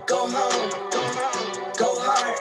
go home, go hard.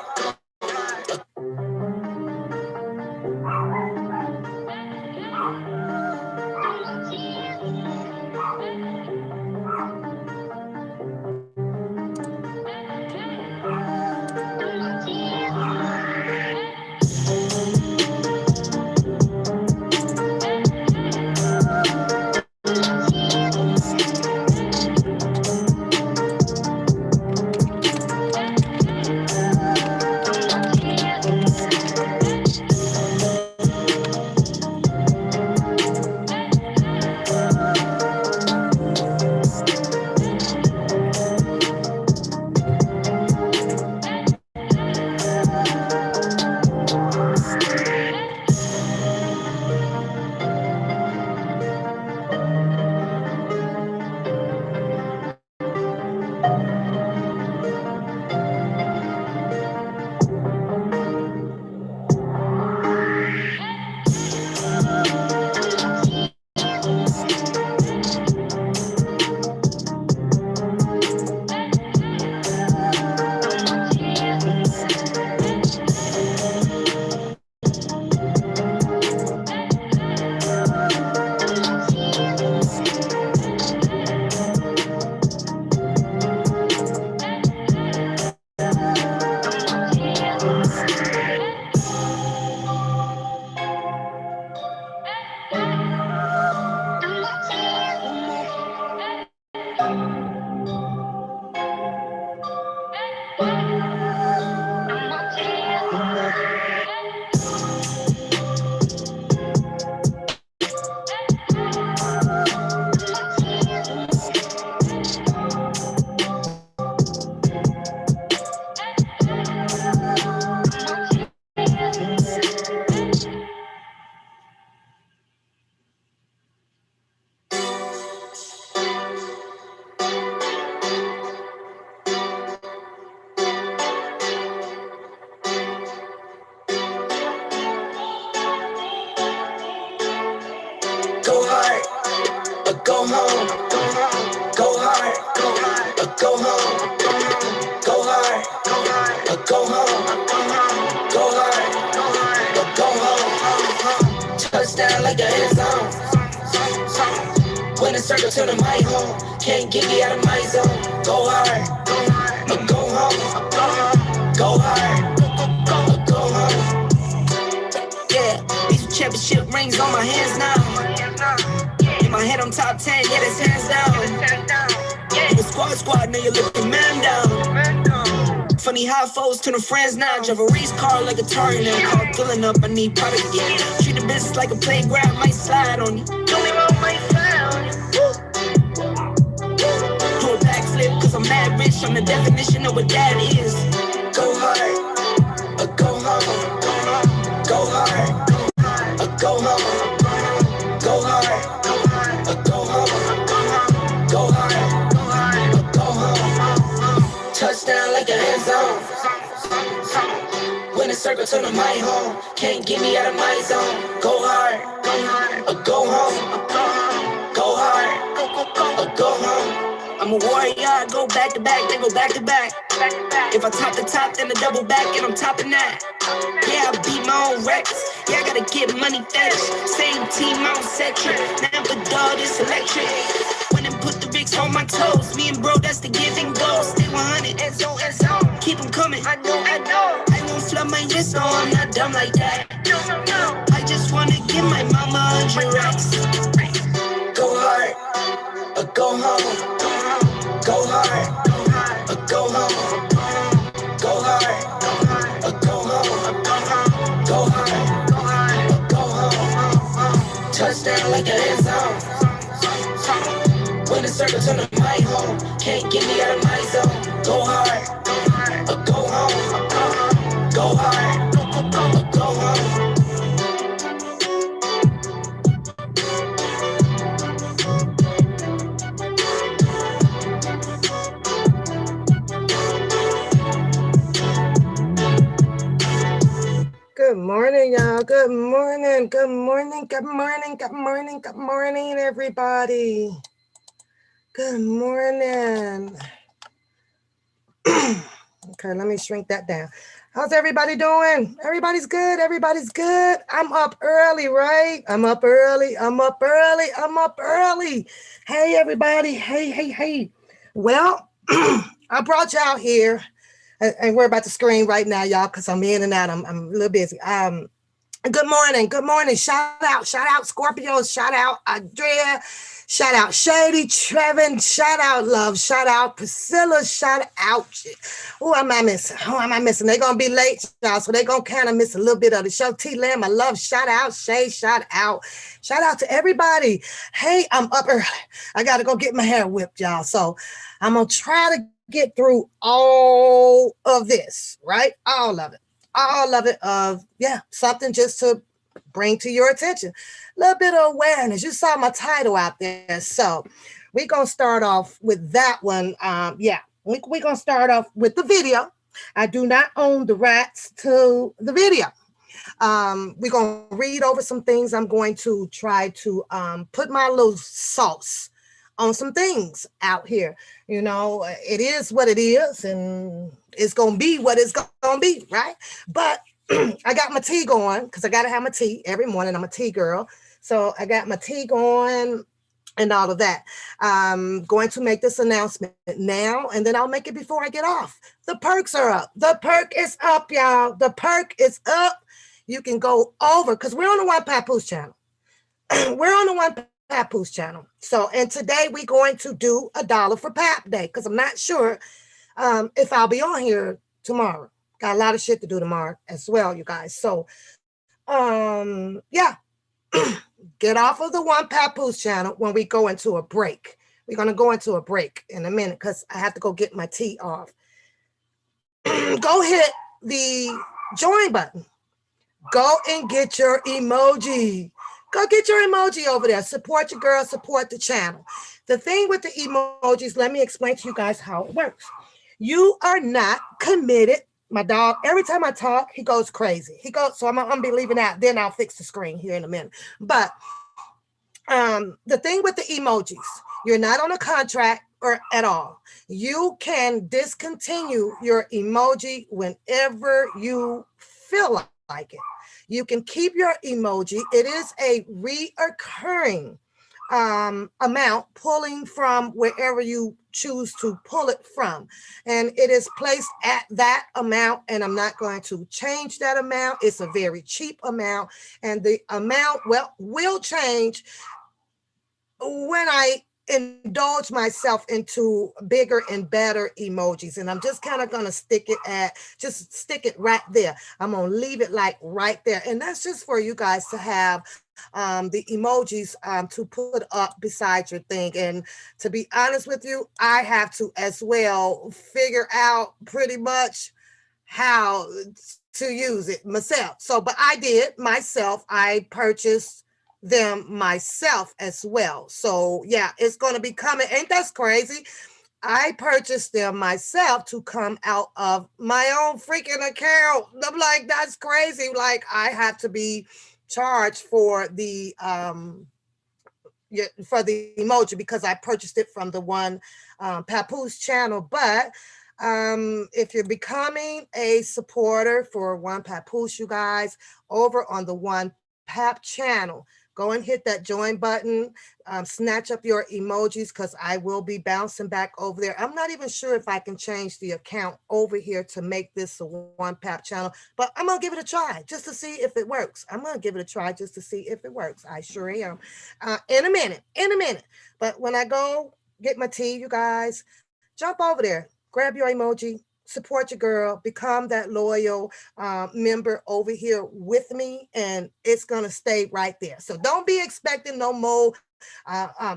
Go hard, go home, go hard, go home, go hard, go home, go hard, go home. Touchdown like a end zone. When the circle to the my home, can't get me out of my zone. Go hard, go home, go hard, go home. Yeah, these championship rings on my hands now. In my head, I'm top 10, yeah, that's hands down. The squad, now you're looking man down. Funny how foes turn to friends now. Drive a race car like a Atari now. Car filling up, I need product again. Treat the business like a playground, might slide on you. Don't be wrong, might slide on you. Do a backflip, cause I'm mad rich. I'm the definition of what that is. Go hard, go home, go hard, go home, go hard, go home, go hard, go home. Touchdown like a end zone. When the circle turn to my home, can't get me out of my zone. Go hard, go home, go hard, go home. I'm a warrior, I go back to back, then go back to back. If I top the top, then I double back, and I'm topping that. Yeah, I beat my own records. Yeah, I gotta get money fetish. Same team, I don't set trick. Now the dog is electric. When I put the Vicks on my toes, me and bro, that's the give and go. Stay 100, and so, keep them coming. I know. I won't flub my wrist, no, I'm not dumb like that. No. I just wanna give my mama 100 racks. Go hard, go home. Go hard, go home. Go hard, go home. Go hard, go home. Touchdown like an end zone. When the circle turn to my home, can't get me out of my zone. Go hard, go home. Go hard, go home. Good morning, y'all. Good morning, everybody. Good morning. Okay, let me shrink that down. How's everybody doing? Everybody's good. Everybody's good. I'm up early, right? I'm up early. I'm up early. I'm up early. Hey, everybody. Hey, hey, hey. Well, I brought y'all here, and we're about to screen right now, y'all, because I'm in and out. I'm a little busy. Good morning. Good morning. Shout out, Scorpios. Shout out, Andrea. Shout out, Shady, Trevin. Shout out, Love. Shout out, Priscilla. Shout out. Who am I missing? Who am I missing? They're going to be late, y'all, so they're going to kind of miss a little bit of the show. T. Lamb, I love. Shout out, Shay. Shout out. Shout out to everybody. Hey, I'm up early. I got to go get my hair whipped, y'all. So I'm going to try to get through all of this, right? All of it. All of it, something just to bring to your attention. A little bit of awareness. You saw my title out there. So we're going to start off with that one. We're going to start off with the video. I do not own the rights to the video. We're going to read over some things. I'm going to try to put my little sauce on some things out here. You know, it is what it is, and it's going to be what it's going to be, right? But I got my tea going because I got to have my tea every morning. I'm a tea girl. So I got my tea going and all of that. I'm going to make this announcement now, and then I'll make it before I get off. The perks are up. The perk is up, y'all. The perk is up. You can go over, because we're on the ONEPAPOOSE channel. We're on the ONEPAPOOSE channel. So, and today we're going to do $1 for PAP Day, because I'm not sure if I'll be on here tomorrow. Got a lot of shit to do tomorrow as well, you guys. So, get off of the ONEPAPOOSE channel when we go into a break. We're going to go into a break in a minute because I have to go get my tea off. Go hit the join button. Go and get your emoji. Go get your emoji over there. Support your girl, support the channel. The thing with the emojis, let me explain to you guys how it works. You are not committed. My dog, every time I talk, he goes crazy. So I'm gonna be leaving out. Then I'll fix the screen here in a minute. But the thing with the emojis, you're not on a contract or at all. You can discontinue your emoji whenever you feel like it. You can keep your emoji. It is a reoccurring amount pulling from wherever you choose to pull it from, and it is placed at that amount, and I'm not going to change that amount. It's a very cheap amount, and the amount will change when I indulge myself into bigger and better emojis. And I'm just kind of gonna stick it right there. I'm gonna leave it like right there, and that's just for you guys to have the emojis to put up beside your thing. And to be honest with you, I have to as well figure out pretty much how to use it myself. So, but I did myself. I purchased them myself as well. So yeah, it's going to be coming. Ain't that crazy? I purchased them myself to come out of my own freaking account. I'm like, that's crazy. Like, I have to be charged for the emoji because I purchased it from the ONEPAPOOSE channel. But if you're becoming a supporter for ONEPAPOOSE, you guys, over on the ONEPAP channel, go and hit that join button, snatch up your emojis, because I will be bouncing back over there. I'm not even sure if I can change the account over here to make this a ONEPAP channel, but I'm going to give it a try just to see if it works. I'm going to give it a try just to see if it works. I sure am. In a minute. But when I go get my tea, you guys, jump over there, grab your emoji, support your girl, become that loyal member over here with me, and it's gonna stay right there. So don't be expecting no more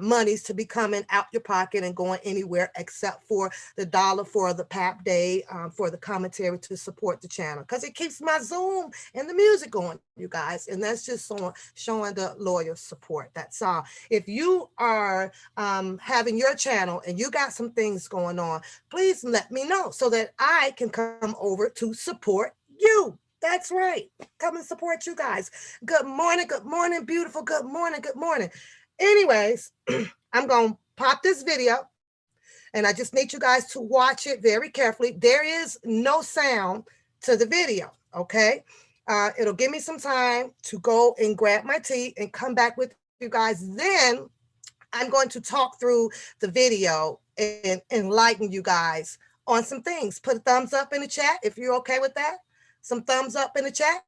monies to be coming out your pocket and going anywhere except for the $1 for the PAP Day, for the commentary to support the channel, because it keeps my Zoom and the music going, you guys. And that's just showing the loyal support. That's all. If you are having your channel and you got some things going on, please let me know so that I can come over to support you. That's right. Come and support you guys. Good morning, beautiful. Good morning. Anyways, I'm going to pop this video. And I just need you guys to watch it very carefully. There is no sound to the video, okay? It'll give me some time to go and grab my tea and come back with you guys. Then I'm going to talk through the video and enlighten you guys on some things. Put a thumbs up in the chat if you're okay with that. Some thumbs up in the chat.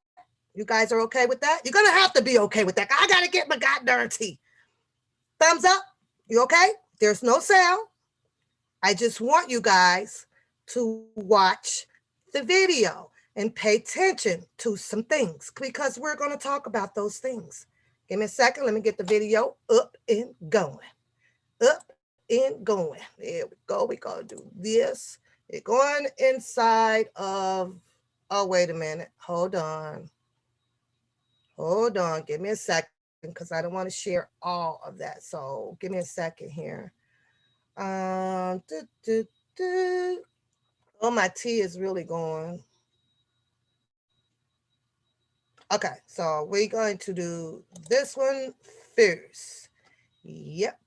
You guys are okay with that? You're going to have to be okay with that. I got to get my goddamn tea. Thumbs up. You okay? There's no sound. I just want you guys to watch the video and pay attention to some things because we're going to talk about those things. Give me a second. Let me get the video up and going. Up and going. There we go. We got to do this. It's going inside of, oh, wait a minute. Hold on. Hold on. Give me a second because I don't want to share all of that. So give me a second here. Do, do, do. Oh, my tea is really going. Okay, so we're going to do this one first. Yep.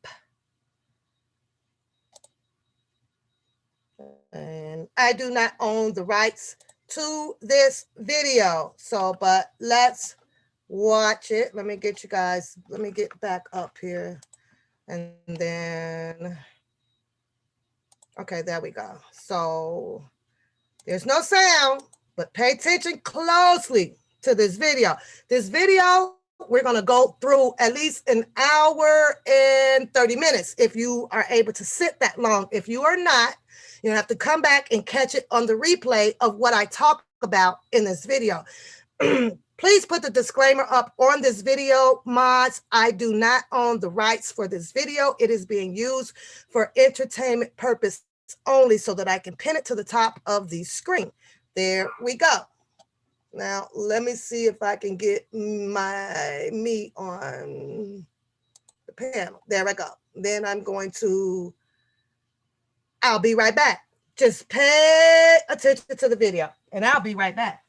And I do not own the rights to this video. So, but let's watch it. Let me get you guys, let me get back up here. And then, okay, there we go. So there's no sound, but pay attention closely to this video. This video, we're going to go through at least an hour and 30 minutes if you are able to sit that long. If you are not, you have to come back and catch it on the replay of what I talk about in this video. Please put the disclaimer up on this video, mods. I do not own the rights for this video. It is being used for entertainment purpose only so that I can pin it to the top of the screen. There we go. Now, let me see if I can get me on the panel. There I go. Then I'm going to, I'll be right back. Just pay attention to the video and I'll be right back.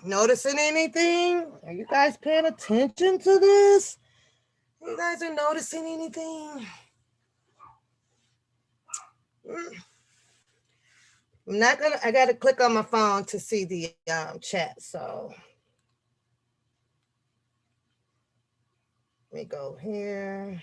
Noticing anything? Are you guys paying attention to this? You guys are noticing anything? I'm not gonna, I gotta click on my phone to see the chat. So let me go here.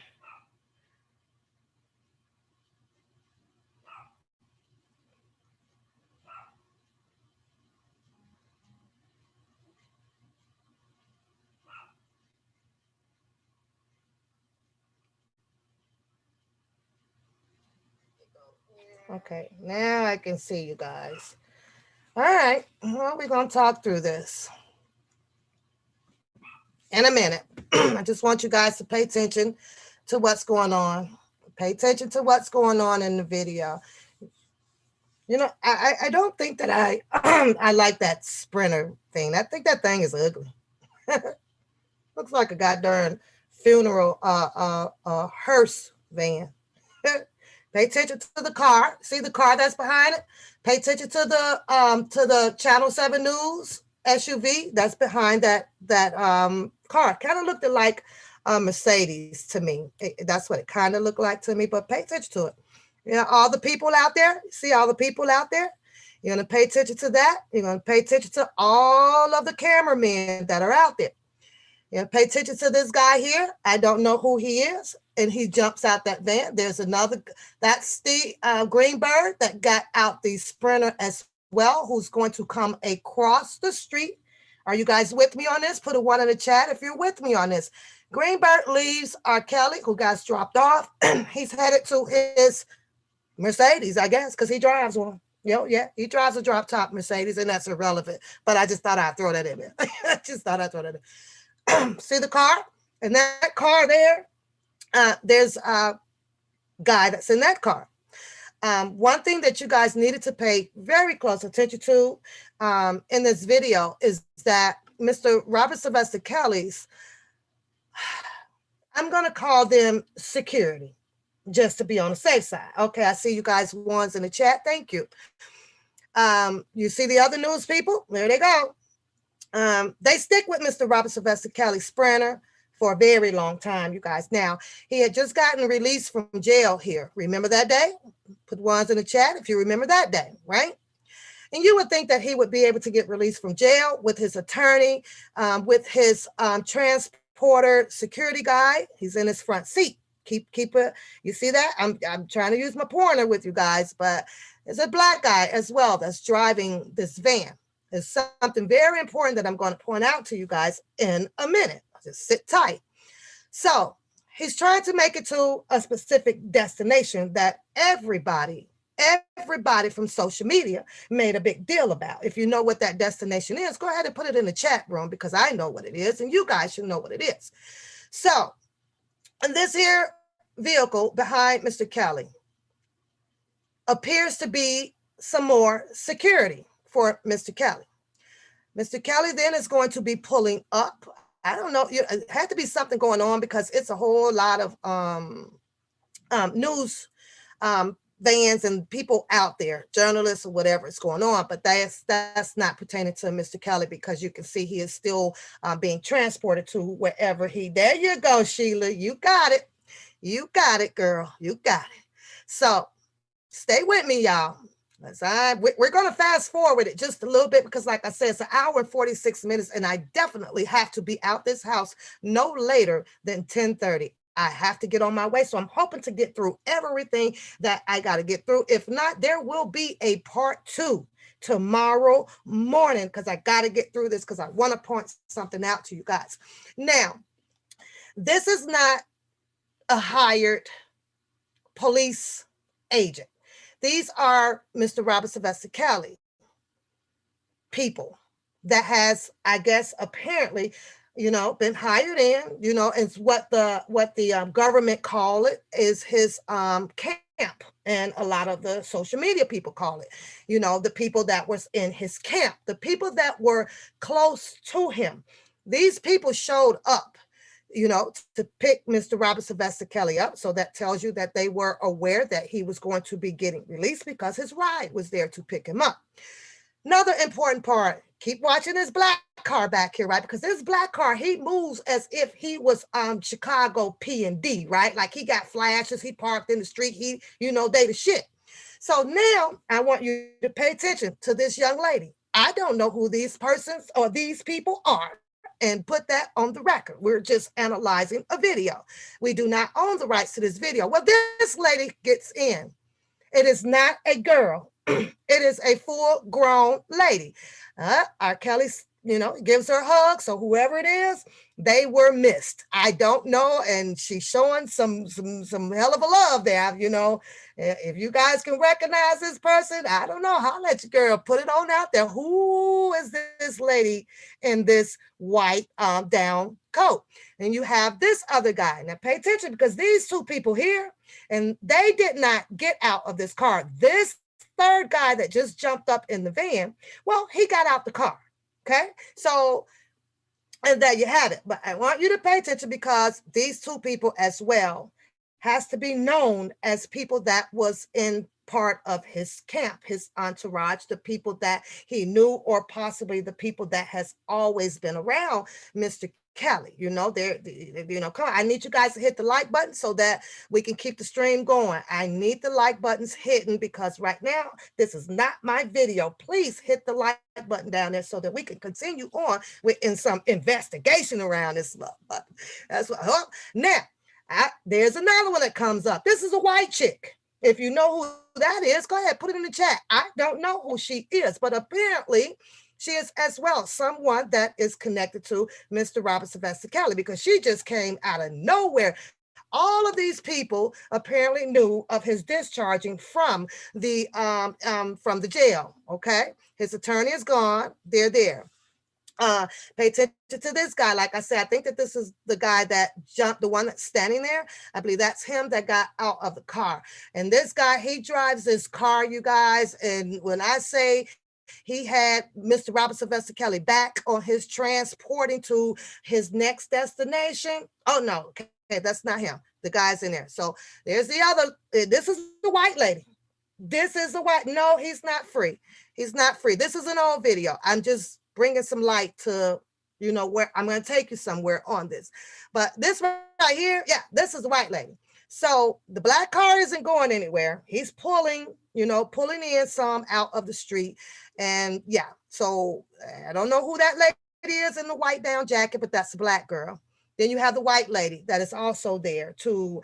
Okay, now I can see you guys. All right, well, we're gonna talk through this in a minute. I just want you guys to pay attention to what's going on. Pay attention to what's going on in the video. You know, I don't think that I I like that Sprinter thing. I think that thing is ugly. Looks like a goddamn funeral hearse van. Pay attention to the car. See the car that's behind it? Pay attention to the Channel 7 News SUV that's behind that car. Kind of looked like a Mercedes to me. That's what it kind of looked like to me, but pay attention to it. You know, all the people out there, see all the people out there? You're going to pay attention to that. You're going to pay attention to all of the cameramen that are out there. You know, pay attention to this guy here. I don't know who he is. And he jumps out that van. There's another, that's the green bird that got out the Sprinter as well, who's going to come across the street. Are you guys with me on this? Put a 1 in the chat if you're with me on this. Greenberg leaves R.Kelly, who got dropped off. He's headed to his Mercedes, I guess, because he drives one. You know, yeah, he drives a drop top Mercedes, and that's irrelevant. But I just thought I'd throw that in there. See the car? And that car there, there's a guy that's in that car. One thing that you guys needed to pay very close attention to in this video is that Mr. Robert Sylvester Kelly's, I'm going to call them security, just to be on the safe side. Okay, I see you guys ones in the chat. Thank you. You see the other news people? There they go. They stick with Mr. Robert Sylvester Kelly Sprinter for a very long time, you guys. Now, he had just gotten released from jail here. Remember that day? Put 1s in the chat if you remember that day, right? And you would think that he would be able to get released from jail with his attorney, with his transporter security guy. He's in his front seat. Keep it. You see that? I'm trying to use my pointer with you guys, but there's a black guy as well that's driving this van. There's something very important that I'm going to point out to you guys in a minute. Just sit tight. So he's trying to make it to a specific destination that everybody from social media made a big deal about. If you know what that destination is, go ahead and put it in the chat room, because I know what it is and you guys should know what it is. So, and this here vehicle behind Mr. Kelly appears to be some more security for Mr. Kelly. Mr. Kelly then is going to be pulling up. I don't know, it had to be something going on, because it's a whole lot of news vans and people out there, journalists or whatever is going on, but that's not pertaining to Mr. Kelly, because you can see he is still being transported to wherever there you go, Sheila, you got it. You got it, girl, you got it. So stay with me, y'all. We're going to fast forward it just a little bit, because like I said, it's an hour and 46 minutes, and I definitely have to be out this house no later than 10:30. I have to get on my way. So I'm hoping to get through everything that I got to get through. If not, there will be a part 2 tomorrow morning, because I got to get through this, because I want to point something out to you guys. Now, this is not a hired police agent. These are Mr. Robert Sylvester Kelly people that has, I guess, apparently, been hired in, it's what the government call it is his camp. And a lot of the social media people call it, the people that was in his camp, the people that were close to him. These people showed up, to pick Mr. Robert Sylvester Kelly up. So that tells you that they were aware that he was going to be getting released, because his ride was there to pick him up. Another important part, keep watching this black car back here, right? Because this black car, he moves as if he was Chicago P&D, right? Like he got flashes, he parked in the street, they the shit. So now I want you to pay attention to this young lady. I don't know who these persons or these people are, and put that on the record. We're just analyzing a video. We do not own the rights to this video. Well, this lady gets in. It is not a girl. It is a full grown lady. R. Kelly, gives her a hug. So whoever it is, they were missed. I don't know. And she's showing some hell of a love there. If you guys can recognize this person, I don't know. I'll let you girl put it on out there. Who is this lady in this white down coat? And you have this other guy. Now pay attention, because these two people here, and they did not get out of this car. This third guy that just jumped up in the van, well, he got out the car. Okay. So, and there you have it. But I want you to pay attention, because these two people as well has to be known as people that was in part of his camp, his entourage, the people that he knew, or possibly the people that has always been around Mr. Kelly. Come on, I need you guys to hit the like button so that we can keep the stream going. I need the like buttons hidden, because right now this is not my video. Please hit the like button down there so that we can continue on in some investigation around this love button. That's what. Now, there's another one that comes up. This is a white chick. If you know who that is, go ahead, put it in the chat. I don't know who she is, but apparently she is as well someone that is connected to Mr. Robert Sylvester Kelly, because she just came out of nowhere. All of these people apparently knew of his discharging from the jail. Okay, his attorney is gone. They're there. Pay attention to this guy. Like I said, I think that this is the guy that jumped, the one that's standing there. I believe that's him that got out of the car. And this guy, he drives this car, you guys. And when I say he had Mr. Robert Sylvester Kelly back on his transporting to his next destination. Oh, no. Okay, that's not him. The guy's in there. So there's the other. This is the white lady. This is the white. No, he's not free. He's not free. This is an old video. I'm just bringing some light to, where I'm going to take you somewhere on this. But this right here, yeah, this is the white lady. So the black car isn't going anywhere. He's pulling in some out of the street. And yeah, so I don't know who that lady is in the white down jacket, but that's a black girl. Then you have the white lady that is also there to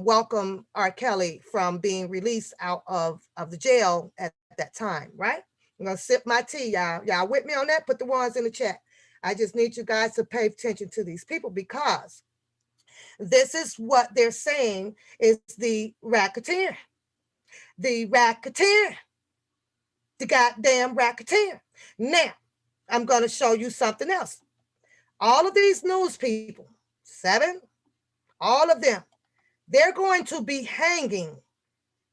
welcome R. Kelly from being released out of the jail at that time, right? I'm going to sip my tea, y'all. Y'all with me on that? Put the ones in the chat. I just need you guys to pay attention to these people, because this is what they're saying is the racketeer. The racketeer. The goddamn racketeer. Now, I'm going to show you something else. All of these news people, 7, all of them, they're going to be hanging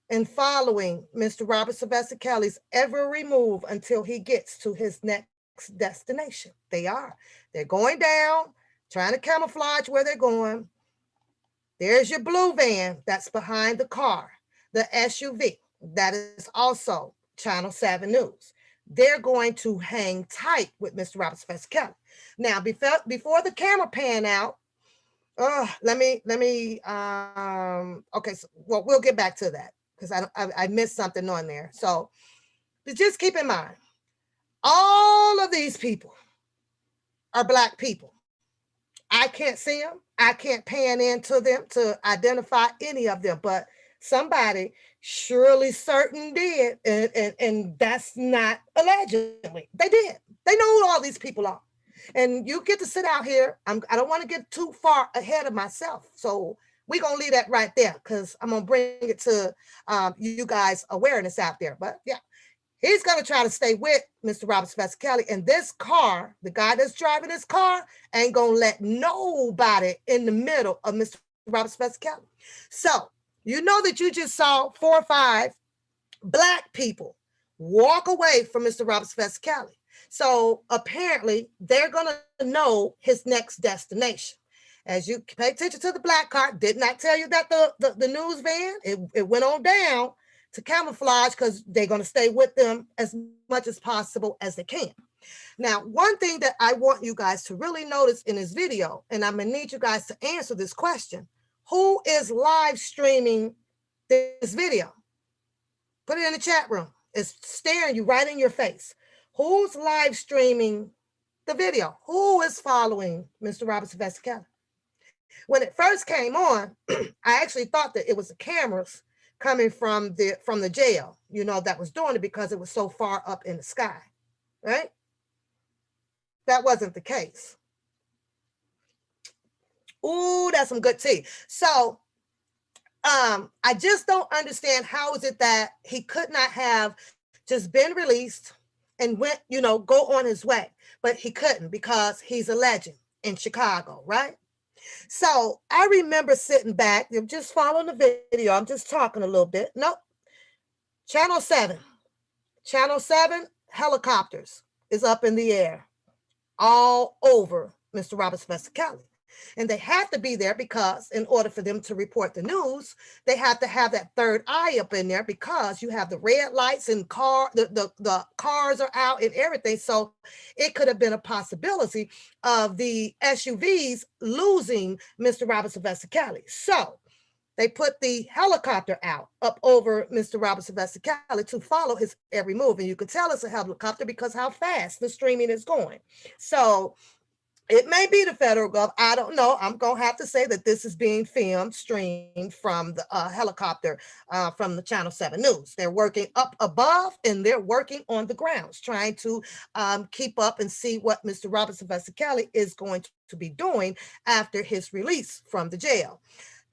and following Mr. Robert Sylvester Kelly's every move until he gets to his next destination. They are. They're going down, trying to camouflage where they're going. There's your blue van that's behind the car, the SUV. That is also Channel 7 News. They're going to hang tight with Mr. Robert Sylvester Kelly. Now, before the camera pan out, okay, so, well, we'll get back to that, because I missed something on there. So just keep in mind, all of these people are Black people. I can't see them. I can't pan into them to identify any of them, but somebody surely certain did. And that's not allegedly. They did. They know who all these people are. And you get to sit out here. I don't want to get too far ahead of myself. So we're going to leave that right there, because I'm going to bring it to you guys' awareness out there. But yeah, he's going to try to stay with Mr. Robert Sylvester Kelly. And this car, the guy that's driving this car, ain't going to let nobody in the middle of Mr. Robert Sylvester Kelly. So you know that you just saw 4 or 5 Black people walk away from Mr. Robert Sylvester Kelly. So apparently they're going to know his next destination. As you pay attention to the black car, did not tell you that the news van, it went on down to camouflage because they're going to stay with them as much as possible as they can. Now, one thing that I want you guys to really notice in this video, and I'm going to need you guys to answer this question: who is live streaming this video? Put it in the chat room. It's staring you right in your face. Who's live streaming the video? Who is following Mr. Robinson Vaccination? When it first came on, I actually thought that it was the cameras coming from the jail, you know, that was doing it because it was so far up in the sky, right? That wasn't the case. Ooh, that's some good tea. So I just don't understand how is it that he could not have just been released and went, you know, go on his way, but he couldn't because he's a legend in Chicago, right? So I remember sitting back, I'm just following the video, I'm just talking a little bit. Nope. Channel 7, helicopters is up in the air all over Mr. Robert's Vaccination. And they had to be there because in order for them to report the news, they had to have that third eye up in there because you have the red lights and the cars are out and everything. So it could have been a possibility of the SUVs losing Mr. Robinson Vaccination. So they put the helicopter out up over Mr. Robinson Vaccination to follow his every move. And you can tell it's a helicopter because how fast the streaming is going. So it may be the federal government. I don't know. I'm going to have to say that this is being filmed, streamed from the helicopter from the Channel 7 News. They're working up above and they're working on the grounds, trying to keep up and see what Mr. Robinson Vaccination is going to be doing after his release from the jail.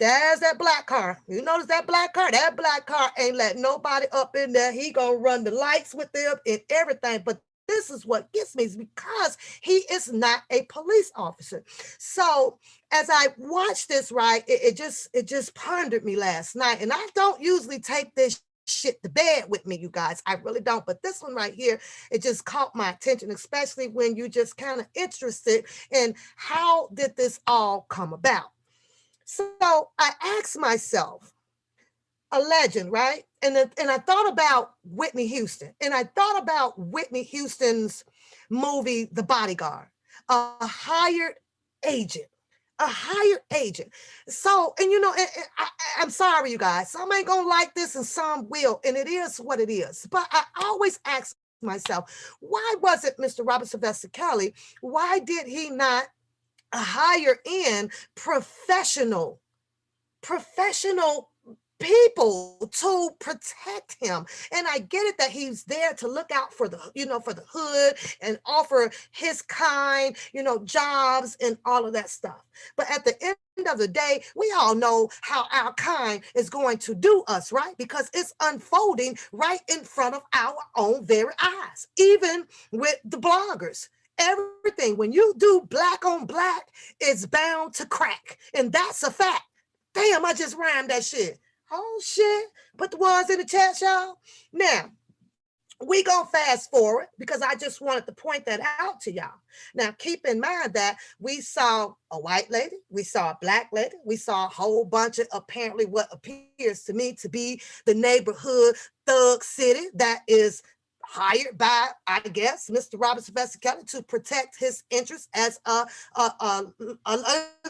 There's that black car. You notice that black car? That black car ain't letting nobody up in there. He going to run the lights with them and everything. But this is what gets me, is because he is not a police officer. So as I watched this, right, it just pondered me last night. And I don't usually take this shit to bed with me, you guys. I really don't. But this one right here, it just caught my attention, especially when you just kind of interested in how did this all come about. So I asked myself, a legend, right? And I thought about Whitney Houston, and I thought about Whitney Houston's movie, The Bodyguard, a hired agent, a hired agent. So, and you know, I'm sorry, you guys, some ain't gonna like this and some will, and it is what it is. But I always ask myself, why was it Mr. Robinson Vaccination? Why did he not hire in professional people to protect him? And I get it that he's there to look out for the, you know, for the hood and offer his kind, you know, jobs and all of that stuff. But at the end of the day, we all know how our kind is going to do us, right? Because it's unfolding right in front of our own very eyes, even with the bloggers. Everything, when you do black on black, it's bound to crack. And that's a fact. Damn, I just rhymed that shit. Oh shit, put the ones in the chat, y'all. Now, we gonna fast forward because I just wanted to point that out to y'all. Now, keep in mind that we saw a white lady, we saw a black lady, we saw a whole bunch of apparently what appears to me to be the neighborhood thug city that is hired by, I guess, Mr. Robinson Vaccination to protect his interests as a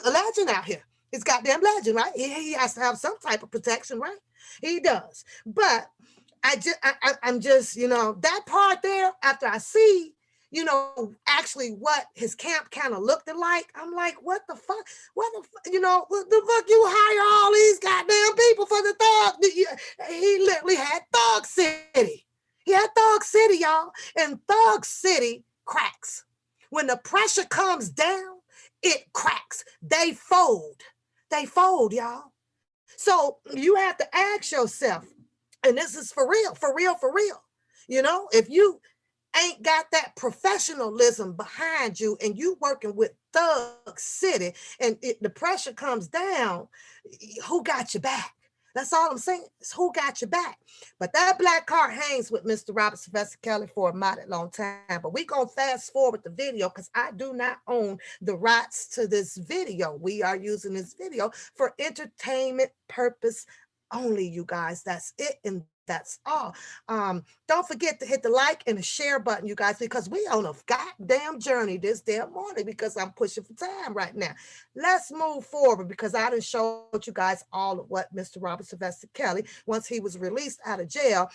legend out here. His goddamn legend, right? He has to have some type of protection, right? He does. But I'm just, you know, that part there, after I see, you know, actually what his camp kind of looked like, I'm like, what the fuck? You know, what the fuck you hire all these goddamn people for the thug? He literally had Thug City. He had Thug City, y'all. And Thug City cracks. When the pressure comes down, it cracks. They fold. They fold, y'all. So you have to ask yourself, and this is for real, for real, for real. You know, if you ain't got that professionalism behind you and you working with Thug City and the pressure comes down, who got your back? That's all I'm saying. It's who got your back. But that black car hangs with Mr. Robinson Vaccination for a mighty long time. But we're going to fast forward the video because I do not own the rights to this video. We are using this video for entertainment purpose only, you guys. That's it. And That's all. Don't forget to hit the like and the share button, you guys, because we on a goddamn journey this damn morning because I'm pushing for time right now. Let's move forward because I done showed you guys all of what Mr. Robert Sylvester Kelly, once he was released out of jail,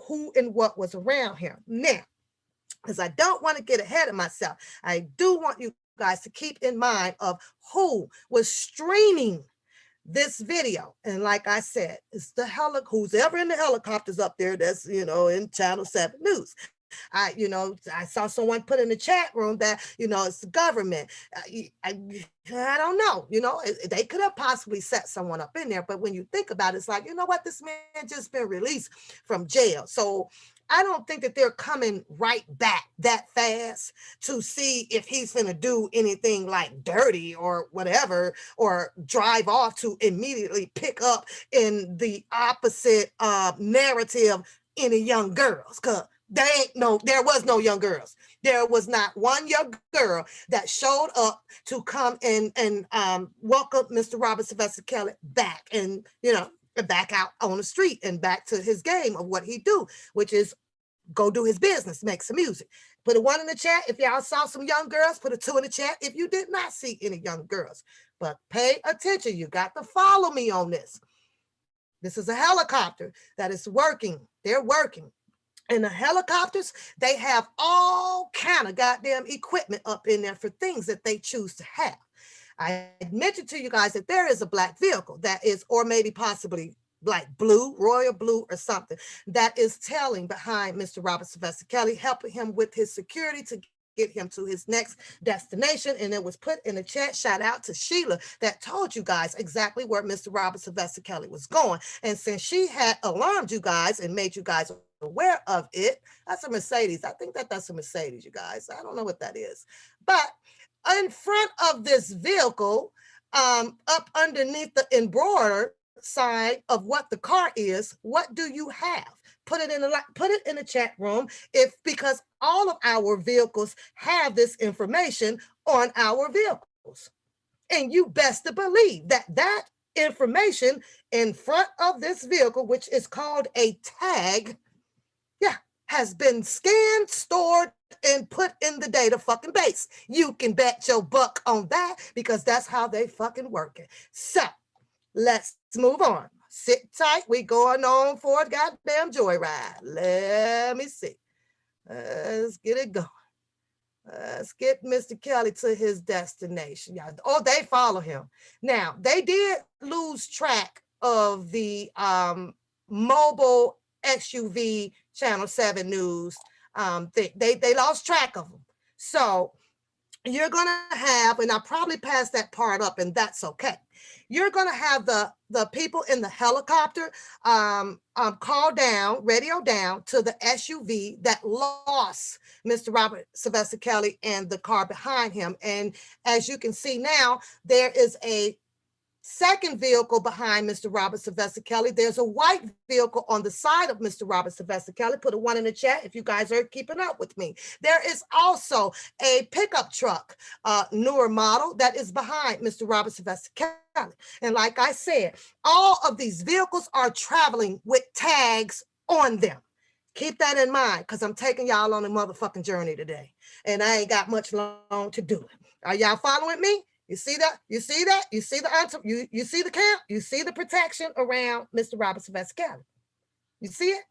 who and what was around him. Now, because I don't want to get ahead of myself, I do want you guys to keep in mind of who was streaming this video. And like I said, it's the who's ever in the helicopters up there that's, in Channel 7 News. I saw someone put in the chat room that, it's the government. I don't know, they could have possibly set someone up in there. But when you think about it, it's like, you know what, this man just been released from jail. So I don't think that they're coming right back that fast to see if he's going to do anything like dirty or whatever, or drive off to immediately pick up in the opposite narrative any young girls. Because there was no young girls. There was not one young girl that showed up to come and welcome Mr. Robert Sylvester Kelly back and, back out on the street and back to his game of what he do, which is go do his business, make some music. Put a 1 in the chat if y'all saw some young girls. Put a 2 in the chat if you did not see any young girls. But pay attention. You got to follow me on this. This is a helicopter that is working. They're working. And the helicopters, they have all kind of goddamn equipment up in there for things that they choose to have. I mentioned to you guys that there is a black vehicle that is, or maybe possibly like blue, royal blue or something, that is tailing behind Mr. Robert Sylvester Kelly, helping him with his security to get him to his next destination. And it was put in the chat, shout out to Sheila, that told you guys exactly where Mr. Robert Sylvester Kelly was going. And since she had alarmed you guys and made you guys aware of it, that's a Mercedes. I think that's a Mercedes, you guys. I don't know what that is. But in front of this vehicle, up underneath the embroidered side of what the car is, what do you have? Put it in the chat room, because all of our vehicles have this information on our vehicles. And you best to believe that information in front of this vehicle, which is called a tag, has been scanned, stored, and put in the data fucking base. You can bet your buck on that because that's how they fucking work it. So let's move on. Sit tight. We going on for a goddamn joyride. Let me see. Let's get it going. Let's get Mr. Kelly to his destination. Yeah. Oh, they follow him. Now, they did lose track of the mobile SUV Channel 7 News. They lost track of them. So you're going to have, and I'll probably pass that part up, and that's okay. You're going to have the people in the helicopter call down, radio down to the SUV that lost Mr. Robert Sylvester Kelly and the car behind him. And as you can see now, there is a second vehicle behind Mr. Robert Sylvester Kelly. There's a white vehicle on the side of Mr. Robert Sylvester Kelly. Put a 1 in the chat if you guys are keeping up with me. There is also a pickup truck, newer model, that is behind Mr. Robert Sylvester Kelly. And like I said, all of these vehicles are traveling with tags on them. Keep that in mind, because I'm taking y'all on a motherfucking journey today. And I ain't got much long to do it. Are y'all following me? You see that? You see that? You see you see the camp? You see the protection around Mr. Robert Sylvester Kelly? You see it?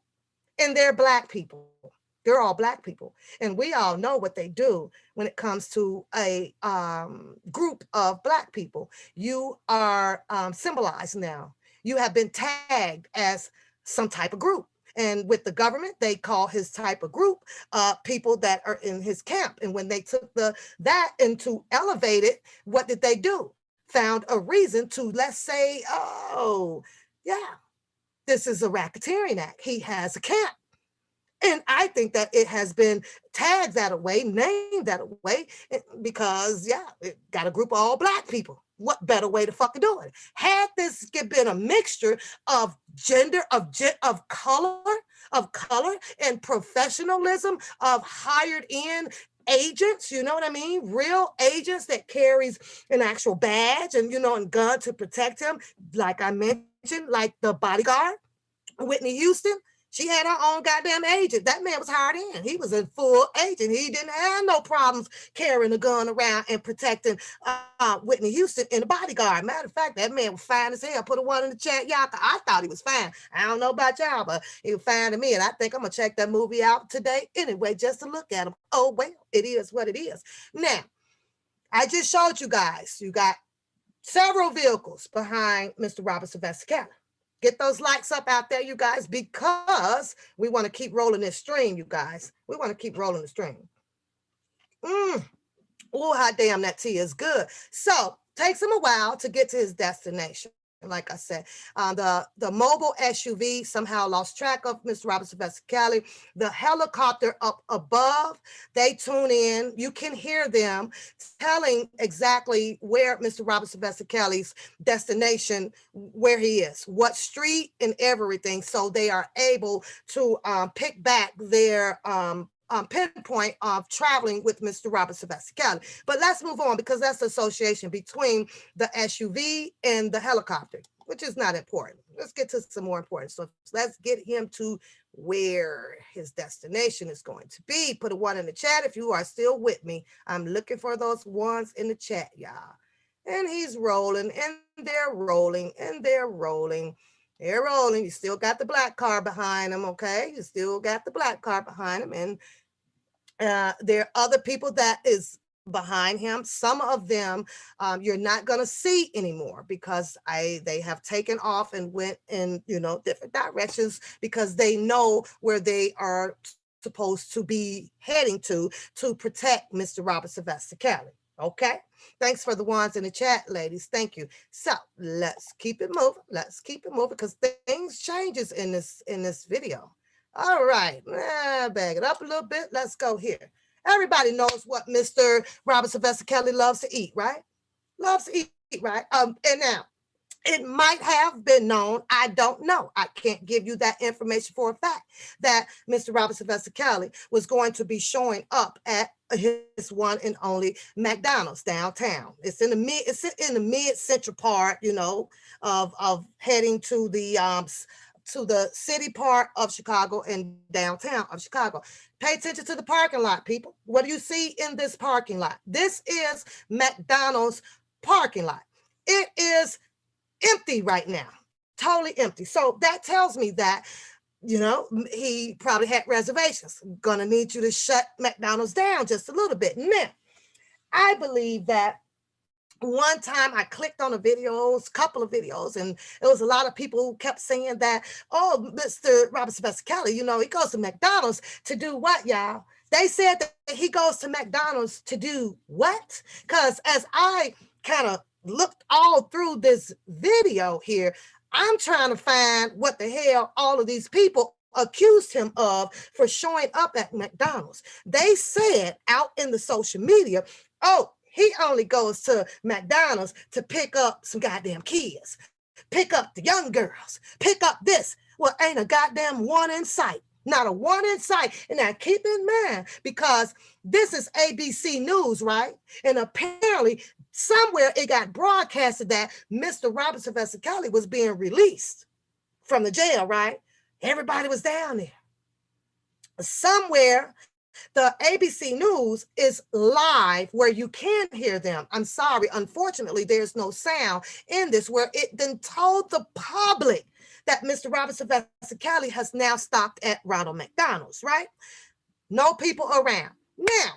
And they're black people. They're all black people. And we all know what they do when it comes to a group of black people. You are symbolized now. You have been tagged as some type of group. And with the government, they call his type of group people that are in his camp. And when they took that and to elevate it, what did they do? Found a reason to, let's say, oh, yeah, this is a racketeering act. He has a camp. And I think that it has been tagged that way, named that way, because, yeah, it got a group of all black people. What better way to fucking do it? Had this been a mixture of gender, of color and professionalism, of hired in agents, you know what I mean? Real agents that carries an actual badge and, and gun to protect him, like I mentioned, like the Bodyguard, Whitney Houston. She had her own goddamn agent. That man was hired in. He was a full agent. He didn't have no problems carrying a gun around and protecting Whitney Houston in the Bodyguard. Matter of fact, that man was fine as hell. Put a one in the chat. Y'all, I thought he was fine. I don't know about y'all, but he was fine to me. And I think I'm going to check that movie out today anyway, just to look at him. Oh, well, it is what it is. Now, I just showed you guys. You got several vehicles behind Mr. Robert Sylvester Kelly. Get those likes up out there, you guys, because we want to keep rolling this stream, you guys. We want to keep rolling the stream. Oh, hot damn, that tea is good. So takes him a while to get to his destination. Like I said, the mobile SUV somehow lost track of Mr. Robert Sylvester Kelly. The helicopter up above, they tune in. You can hear them telling exactly where Mr. Robert Sylvester Kelly's destination, where he is, what street and everything. So they are able to pick back their pinpoint of traveling with Mr. Robert Sylvester Kelly. But let's move on, because that's the association between the SUV and the helicopter, which is not important. Let's get to some more important stuff. Let's get him to where his destination is going to be. Put a one in the chat if you are still with me. I'm looking for those ones in the chat, y'all. And he's rolling, and they're rolling, and they're rolling. They're rolling. You still got the black car behind him, okay? You still got the black car behind him. And there are other people that is behind him. Some of them you're not going to see anymore, because they have taken off and went in, different directions, because they know where they are supposed to be heading to protect Mr. Robert Sylvester Kelly. Okay, thanks for the ones in the chat, ladies. Thank you. So let's keep it moving. Let's keep it moving, because things changes in this video. All right, bag it up a little bit. Let's go here. Everybody knows what Mr. Robert Sylvester Kelly loves to eat, right? Loves to eat, right? And now, it might have been known, I don't know. I can't give you that information for a fact, that Mr. Robert Sylvester Kelly was going to be showing up at his one and only McDonald's downtown. It's in the mid-central part, of heading to the city part of Chicago and downtown of Chicago. Pay attention to the parking lot, people. What do you see in this parking lot? This is McDonald's parking lot. It is empty right now, totally empty. So that tells me that, he probably had reservations. Gonna need you to shut McDonald's down just a little bit. Now, I believe that one time I clicked on couple of videos, and it was a lot of people who kept saying that, oh, Mr. Robert Sylvester Kelly, he goes to McDonald's to do what, y'all? They said that he goes to McDonald's to do what? Because as I kind of looked all through this video here, I'm trying to find what the hell all of these people accused him of for showing up at McDonald's. They said out in the social media, oh, he only goes to McDonald's to pick up some goddamn kids, pick up the young girls, pick up this. Well, ain't a goddamn one in sight. Not a one in sight. And now keep in mind, because this is ABC News, right? And apparently somewhere it got broadcasted that Mr. Robert Sylvester Kelly was being released from the jail, right? Everybody was down there. Somewhere the ABC News is live where you can hear them. I'm sorry, unfortunately, there's no sound in this, where it then told the public that Mr. Robert Sylvester Kelly has now stopped at Ronald McDonald's, right? No people around. Now,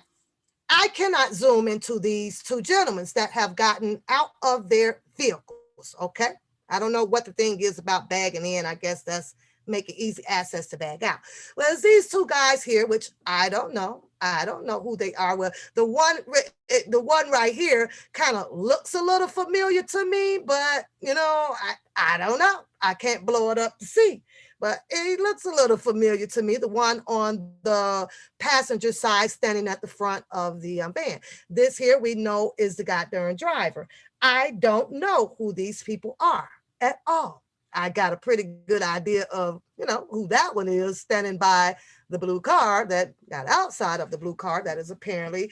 I cannot zoom into these two gentlemen that have gotten out of their vehicles, okay? I don't know what the thing is about bagging in. I guess that's making easy access to bag out. Well, it's these two guys here, which I don't know. I don't know who they are. Well, the one right here kind of looks a little familiar to me, but I don't know. I can't blow it up to see, but it looks a little familiar to me. The one on the passenger side standing at the front of the van. This here we know is the goddamn driver. I don't know who these people are at all. I got a pretty good idea of, who that one is standing by the blue car that got outside of the blue car that is apparently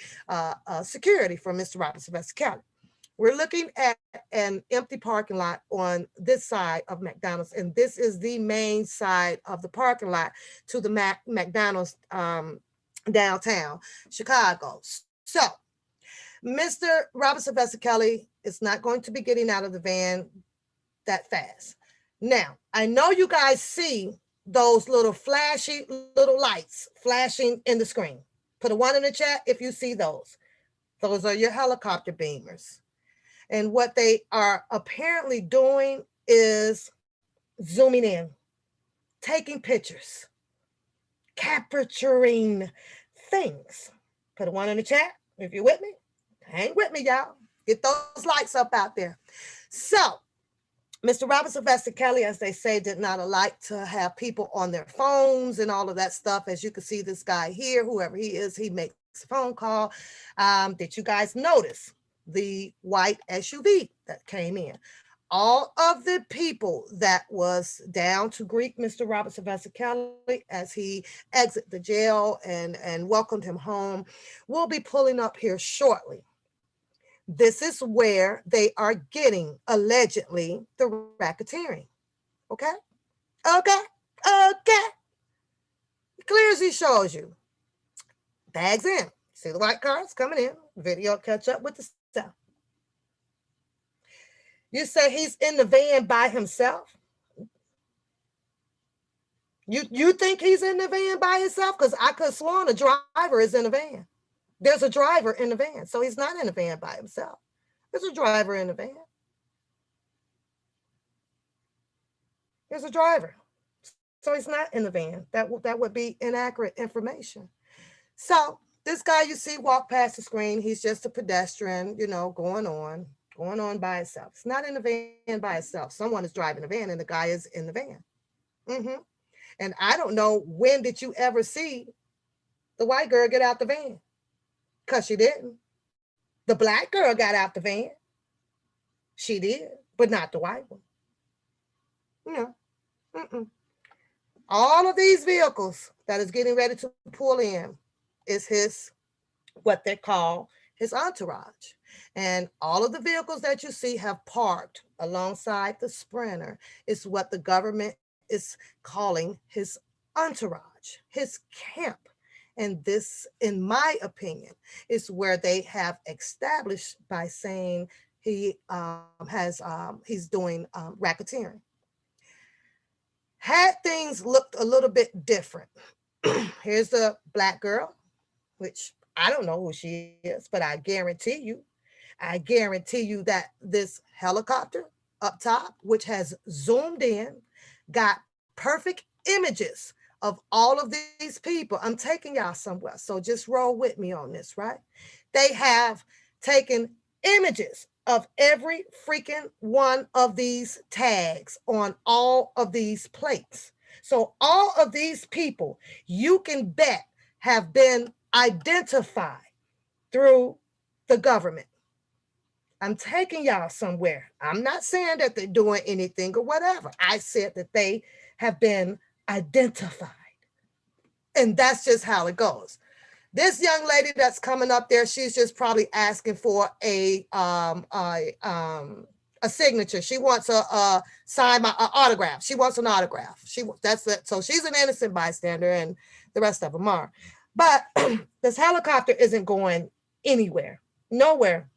security for Mr. Robert Sylvester Kelly. We're looking at an empty parking lot on this side of McDonald's, and this is the main side of the parking lot to the McDonald's downtown Chicago. So Mr. Robert Sylvester Kelly is not going to be getting out of the van that fast. Now, I know you guys see those little flashy little lights flashing in the screen. Put a 1 in the chat if you see those. Those are your helicopter beamers. And what they are apparently doing is zooming in, taking pictures, capturing things. Put a 1 in the chat if you're with me. Hang with me, y'all. Get those lights up out there. So, Mr. Robert Sylvester Kelly, as they say, did not like to have people on their phones and all of that stuff. As you can see, this guy here, whoever he is, he makes a phone call. Did you guys notice the white SUV that came in? All of the people that was down to greet Mr. Robert Sylvester Kelly as he exited the jail and welcomed him home will be pulling up here shortly. This is where they are getting, allegedly, the racketeering. Okay? Okay? Okay. Clear as he shows you. Bags in. See the white cars coming in. Video catch up with the stuff. You say he's in the van by himself? You think he's in the van by himself? Because I could have sworn a driver is in the van. There's a driver in the van, so he's not in the van by himself. There's a driver in the van. There's a driver. So he's not in the van. That would be inaccurate information. So this guy you see walk past the screen, he's just a pedestrian, you know, going on by himself. It's not in the van by itself. Someone is driving the van and the guy is in the van. And I don't know, when did you ever see the white girl get out the van? Because she didn't. The black girl got out the van. She did, but not the white one. No. All of these vehicles that is getting ready to pull in is his, what they call his entourage. And all of the vehicles that you see have parked alongside the Sprinter is what the government is calling his entourage, his camp. And this, in my opinion, is where they have established by saying he's doing racketeering. Had things looked a little bit different, here's the black girl, which I don't know who she is, but I guarantee you that this helicopter up top, which has zoomed in, got perfect images of all of these people. I'm taking y'all somewhere, so just roll with me on this, right? They have taken images of every freaking one of these tags on all of these plates. So all of these people, you can bet, have been identified through the government. I'm taking y'all somewhere. I'm not saying that they're doing anything or whatever. I said that they have been identified. And that's just how it goes. This young lady that's coming up there, she's just probably asking for a signature. She wants a sign my autograph. She wants an autograph. That's it. So she's an innocent bystander, and the rest of them are. But this helicopter isn't going anywhere. Nowhere.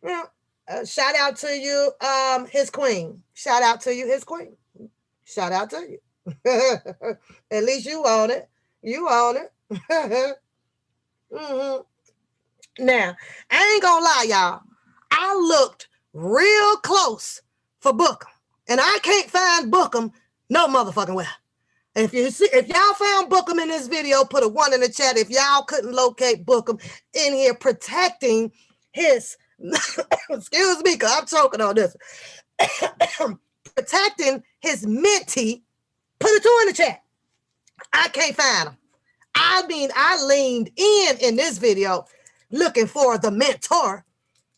Yeah. Shout out to you, his queen. Shout out to you, his queen. Shout out to you. At least you own it. You own it. Now, I ain't gonna lie, y'all. I looked real close for Bookham, and I can't find Bookham no motherfucking way. If y'all found Bookham in this video, put a 1 in the chat. If y'all couldn't locate Bookham in here protecting his, excuse me, because I'm choking on this, protecting his mentee, put a 2 in the chat. I can't find him. I mean, I leaned in this video looking for the mentor,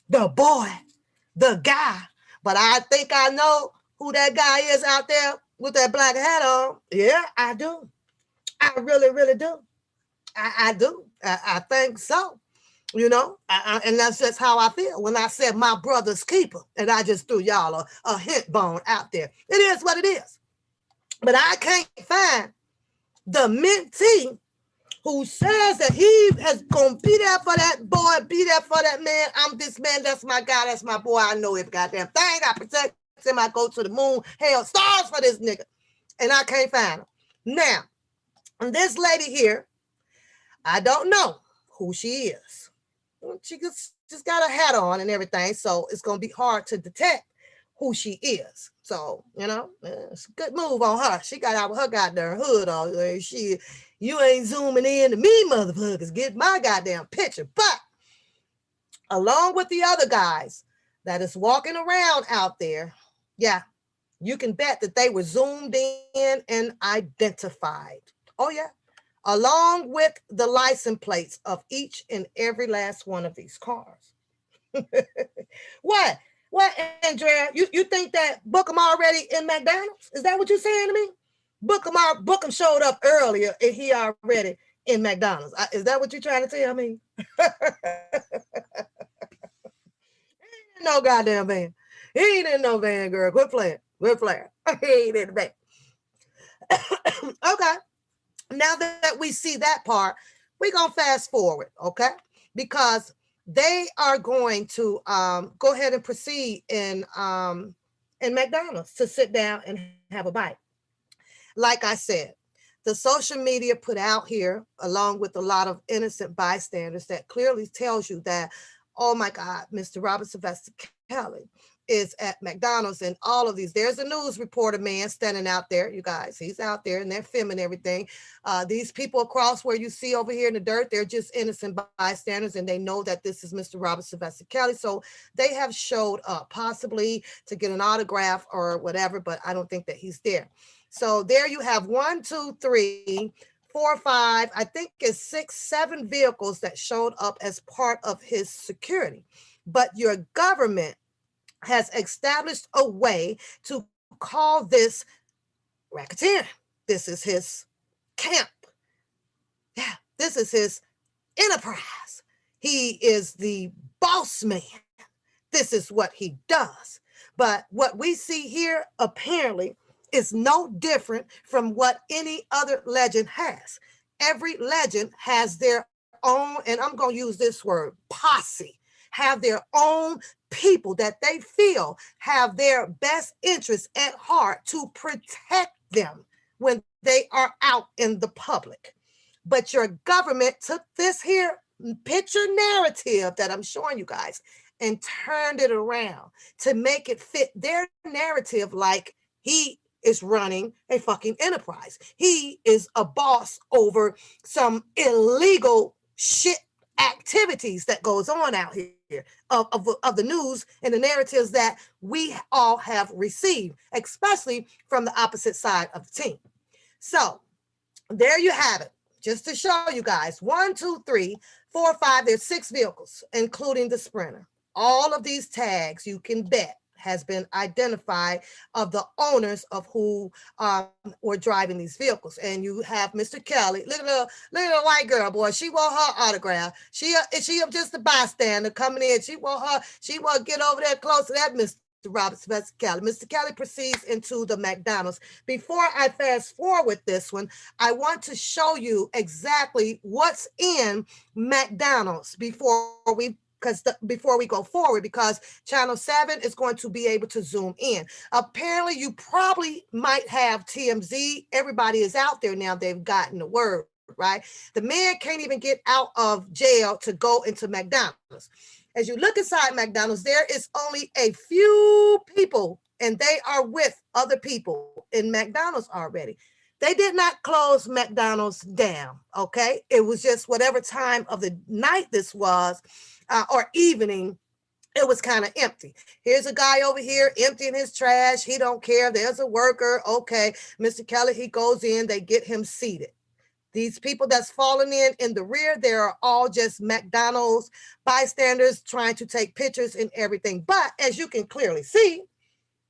the boy, the guy. But I think I know who that guy is out there with that black hat on. Yeah, I do. I really, really do. I do. I think so. You know, and that's just how I feel when I said my brother's keeper, and I just threw y'all a hint bone out there. It is what it is. But I can't find the mentee who says that he has gonna be there for that boy, be there for that man. I'm this man, that's my guy, that's my boy. I know every goddamn thing. I protect him. I go to the moon, hell, stars for this nigga. And I can't find him. Now, this lady here, I don't know who she is. She just got a hat on and everything, so it's gonna be hard to detect who she is. So, you know, it's a good move on her. She got out with her goddamn hood on. You ain't zooming in to me, motherfuckers. Get my goddamn picture. But along with the other guys that is walking around out there, yeah, you can bet that they were zoomed in and identified. Oh, yeah. Along with the license plates of each and every last one of these cars. What? What, Andrea? You think that Bookham already in McDonald's? Is that what you're saying to me? Bookham showed up earlier and he already in McDonald's. Is that what you're trying to tell me? No goddamn van. He ain't in no van, girl. Quit playing. Quit playing. He ain't in the van. Okay. Now that we see that part, we're going to fast forward, okay? Because they are going to go ahead and proceed in McDonald's to sit down and have a bite. Like I said, the social media put out here, along with a lot of innocent bystanders, that clearly tells you that, oh my God, Mr. Robert Sylvester Kelly is at McDonald's and all of these. There's a news reporter man standing out there, you guys. He's out there and they're filming everything. These people across where you see over here in the dirt, they're just innocent bystanders and they know that this is Mr. Robert Sylvester Kelly. So they have showed up possibly to get an autograph or whatever, but I don't think that he's there. So there you have 1, 2, 3, 4, 5, I think it's 6, 7 vehicles that showed up as part of his security. But your government has established a way to call this racketeering. This is his camp. Yeah, this is his enterprise. He is the boss man. This is what he does. But what we see here apparently is no different from what any other legend has. Every legend has their own, and I'm going to use this word, posse, have their own people that they feel have their best interests at heart to protect them when they are out in the public. But your government took this here picture narrative that I'm showing you guys and turned it around to make it fit their narrative, like he is running a fucking enterprise. He is a boss over some illegal shit activities that goes on out here of the news and the narratives that we all have received, especially from the opposite side of the team. So there you have it. Just to show you guys, 1, 2, 3, 4, 5, there's 6 vehicles, including the Sprinter. All of these tags, you can bet, has been identified of the owners of who were driving these vehicles. And you have Mr. Kelly. Look at the white girl, boy. She want her autograph. She just a bystander coming in. She want to get over there close to that Mr. Robert Sylvester Kelly. Mr. Kelly proceeds into the McDonald's. Before I fast forward this one, I want to show you exactly what's in McDonald's before we go forward, because channel 7 is going to be able to zoom in. Apparently you probably might have TMZ. Everybody is out there now. They've gotten the word, right? The man can't even get out of jail to go into McDonald's. As you look inside McDonald's, there is only a few people and they are with other people in McDonald's already. They did not close McDonald's down, okay? It was just whatever time of the night this was, or evening, it was kind of empty. Here's a guy over here emptying his trash. He don't care. There's a worker. Okay, Mr. Kelly, he goes in. They get him seated. These people that's falling in the rear, they are all just McDonald's bystanders trying to take pictures and everything. But as you can clearly see,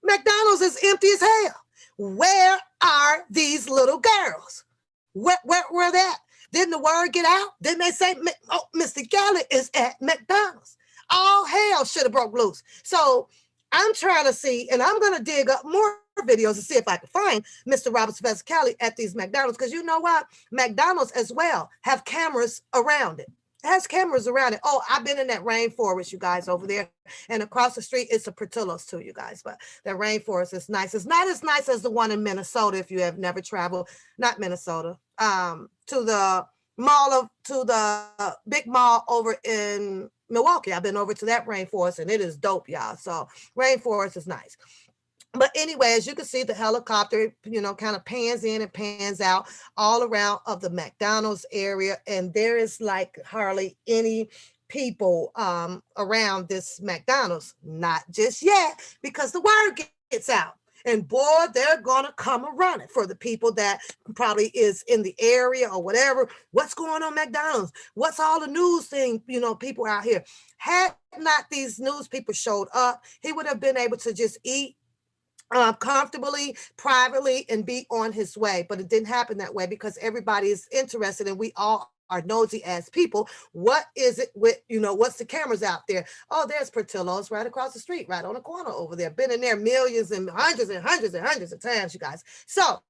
McDonald's is empty as hell. Where are these little girls? Where that? Didn't the word get out? Didn't they say, oh, Mr. Kelly is at McDonald's? All hell should have broke loose. So I'm trying to see, and I'm going to dig up more videos to see if I can find Mr. Robert Sylvester Kelly at these McDonald's, because you know what? McDonald's as well have cameras around it. It has cameras around it. Oh, I've been in that rainforest, you guys, over there. And across the street, it's a Portillo's too, you guys. But that rainforest is nice. It's not as nice as the one in Minnesota if you have never traveled, not Minnesota, to the big mall over in Milwaukee. I've been over to that rainforest and it is dope, y'all. So rainforest is nice. But anyway, as you can see, the helicopter, kind of pans in and pans out all around of the McDonald's area. And there is like hardly any people around this McDonald's. Not just yet, because the word gets out. And boy, they're going to come a running for the people that probably is in the area or whatever. What's going on McDonald's? What's all the news thing, people out here? Had not these news people showed up, he would have been able to just eat comfortably, privately, and be on his way. But it didn't happen that way because everybody is interested and we all are nosy as people. What is it with, what's the cameras out there? Oh, there's Portillo's right across the street, right on the corner over there. Been in there millions and hundreds and hundreds and hundreds of times, you guys. So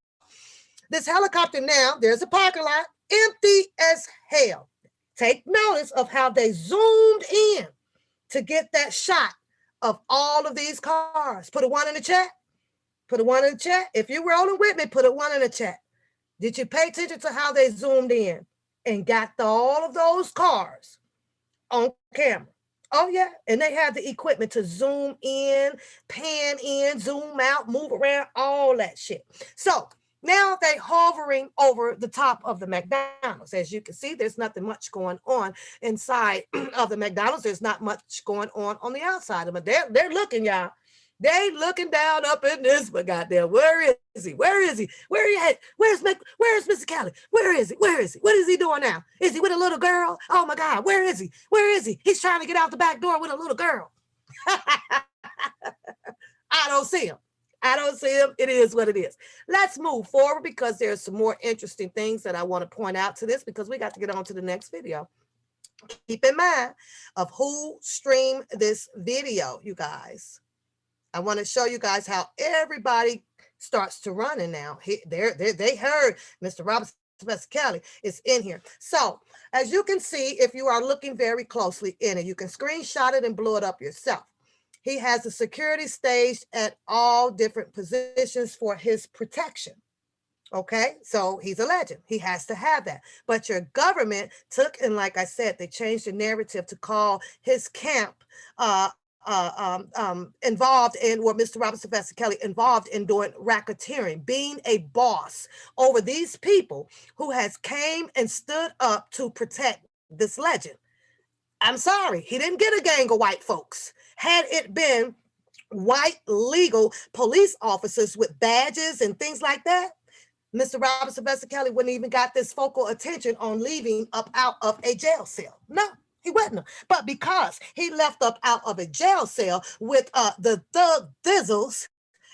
this helicopter now, there's a parking lot, empty as hell. Take notice of how they zoomed in to get that shot of all of these cars. Put a 1 in the chat. Put a 1 in the chat. If you're rolling with me, put a 1 in the chat. Did you pay attention to how they zoomed in and got all of those cars on camera? Oh, yeah. And they have the equipment to zoom in, pan in, zoom out, move around, all that shit. So now they're hovering over the top of the McDonald's. As you can see, there's nothing much going on inside of the McDonald's. There's not much going on the outside of it. They're looking, y'all. They looking down up in this, but goddamn, where is he? Where is he? Where he at? Where's Mr. Kelly? Where is he? Where is he? What is he doing now? Is he with a little girl? Oh my God, where is he? Where is he? He's trying to get out the back door with a little girl. I don't see him. I don't see him. It is what it is. Let's move forward because there's some more interesting things that I want to point out to this because we got to get on to the next video. Keep in mind of who streamed this video, you guys. I want to show you guys how everybody starts to run in now. They heard Mr. Robert Sylvester Kelly is in here. So as you can see, if you are looking very closely in it, you can screenshot it and blow it up yourself. He has the security staged at all different positions for his protection. Okay, so he's a legend. He has to have that. But your government took, and like I said, they changed the narrative to call his camp involved in, or Mr. Robert Sylvester Kelly involved in doing racketeering, being a boss over these people who has came and stood up to protect this legend. I'm sorry, he didn't get a gang of white folks. Had it been white legal police officers with badges and things like that, Mr. Robert Sylvester Kelly wouldn't even got this focal attention on leaving up out of a jail cell. No. He wasn't. But because he left up out of a jail cell with the Thug Thizzles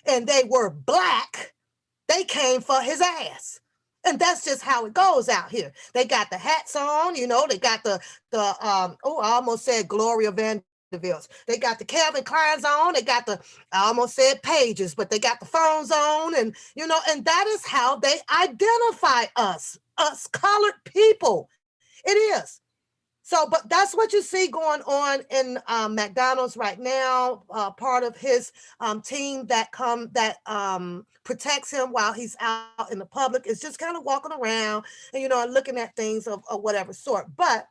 and they were black, they came for his ass. And that's just how it goes out here. They got the hats on, they got I almost said Gloria Vanderbilt's. They got the Calvin Kleins on. They got I almost said pages, but they got the phones on. And, and that is how they identify us colored people. It is. So, but that's what you see going on in McDonald's right now. Part of his team that protects him while he's out in the public is just kind of walking around and, looking at things of whatever sort. But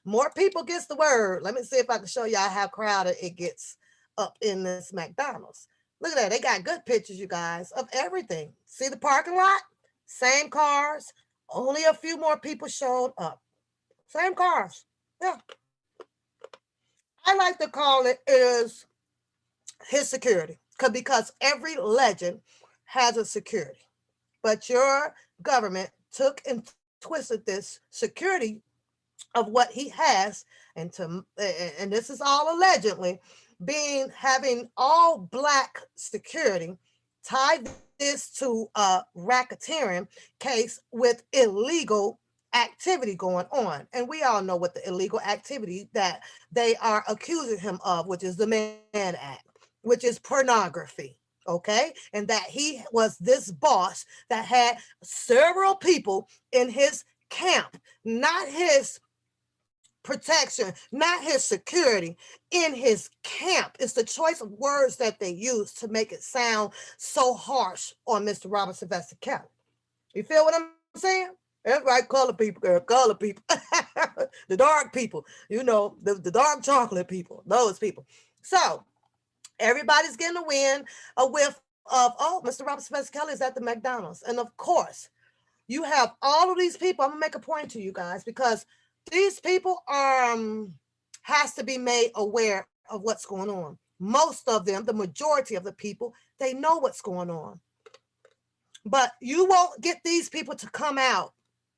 more people gets the word. Let me see if I can show y'all how crowded it gets up in this McDonald's. Look at that. They got good pictures, you guys, of everything. See the parking lot? Same cars. Only a few more people showed up. Same cars. Yeah. I like to call it is his security because every legend has a security. But your government took and twisted this security of what he has and this is all allegedly having all black security, tied this to a racketeering case with illegal activity going on. And we all know what the illegal activity that they are accusing him of, which is the Mann Act, which is pornography. Okay. And that he was this boss that had several people in his camp, not his protection, not his security, in his camp. It's the choice of words that they use to make it sound so harsh on Mr. Robert Sylvester Kelly. You feel what I'm saying? That's right, color people, girl, color people. The dark people, the dark chocolate people, those people. So everybody's getting a whiff of, oh, Mr. Robert Sylvester Kelly is at the McDonald's. And of course, you have all of these people. I'm gonna make a point to you guys because these people are has to be made aware of what's going on. Most of them, the majority of the people, they know what's going on. But you won't get these people to come out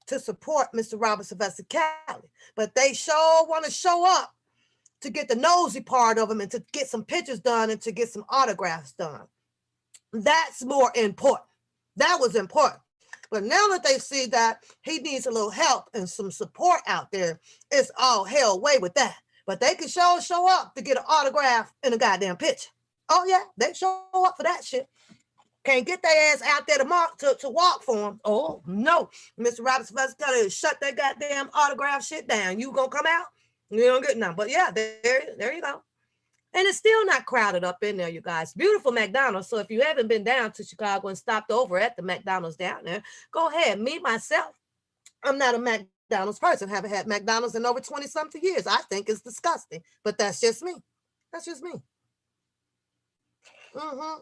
to support Mr. Robert Sylvester Kelly. But they sure want to show up to get the nosy part of him and to get some pictures done and to get some autographs done. That's more important. That was important. But now that they see that he needs a little help and some support out there, it's all hell way with that. But they can show up to get an autograph and a goddamn picture. Oh yeah, they show up for that shit. Can't get their ass out there to walk for him. Oh no, Mr. Robert Sylvester Kelly, shut that goddamn autograph shit down. You gonna come out? You don't get none. But yeah, there you go. And it's still not crowded up in there, you guys. Beautiful McDonald's. So if you haven't been down to Chicago and stopped over at the McDonald's down there, go ahead. Me, myself, I'm not a McDonald's person. Haven't had McDonald's in over 20-something years. I think it's disgusting. But that's just me. That's just me. Mm-hmm.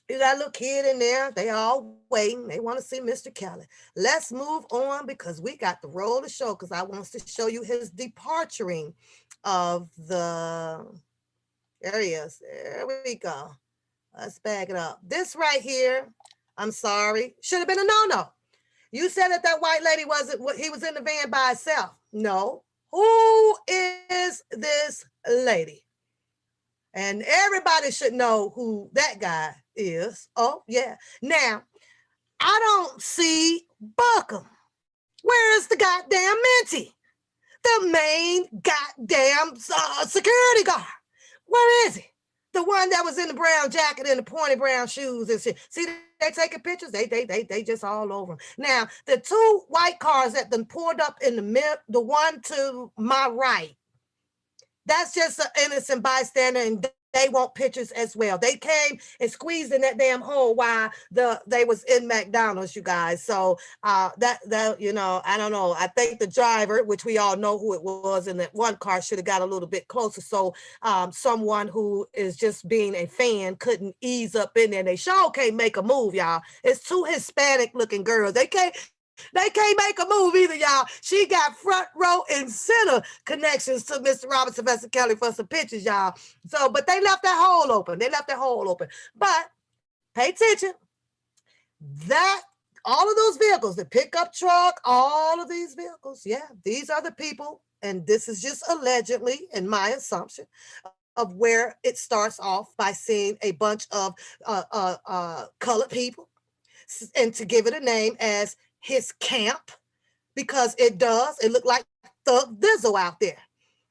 You got a little kid in there. They all waiting. They want to see Mr. Kelly. Let's move on because we got to roll the show because I want to show you his departuring of the... There he is. There we go. Let's back it up. This right here, I'm sorry, should have been a no-no. You said that white lady he was in the van by herself. No. Who is this lady? And everybody should know who that guy is. Oh, yeah. Now, I don't see Buckham. Where is the goddamn Minty? The main goddamn security guard. Where is he? The one that was in the brown jacket and the pointy brown shoes and shit. See, they taking pictures. They just all over him. Now, the two white cars that then pulled up in the middle, the one to my right, that's just an innocent bystander, and they want pictures as well. They came and squeezed in that damn hole while they was in McDonald's, you guys. So that I don't know. I think the driver, which we all know who it was, in that one car should have got a little bit closer. So someone who is just being a fan couldn't ease up in there. They sure can't make a move, y'all. It's two Hispanic looking girls. They can't make a move either, y'all. She got front row and center connections to Mr. Robert Sylvester Kelly for some pictures, y'all. So, but they left that hole open. But pay attention. That all of those vehicles, the pickup truck, all of these vehicles, yeah, these are the people, and this is just allegedly, in my assumption, of where it starts off by seeing a bunch of colored people, and to give it a name as his camp, because it looked like Thug Thizzle out there.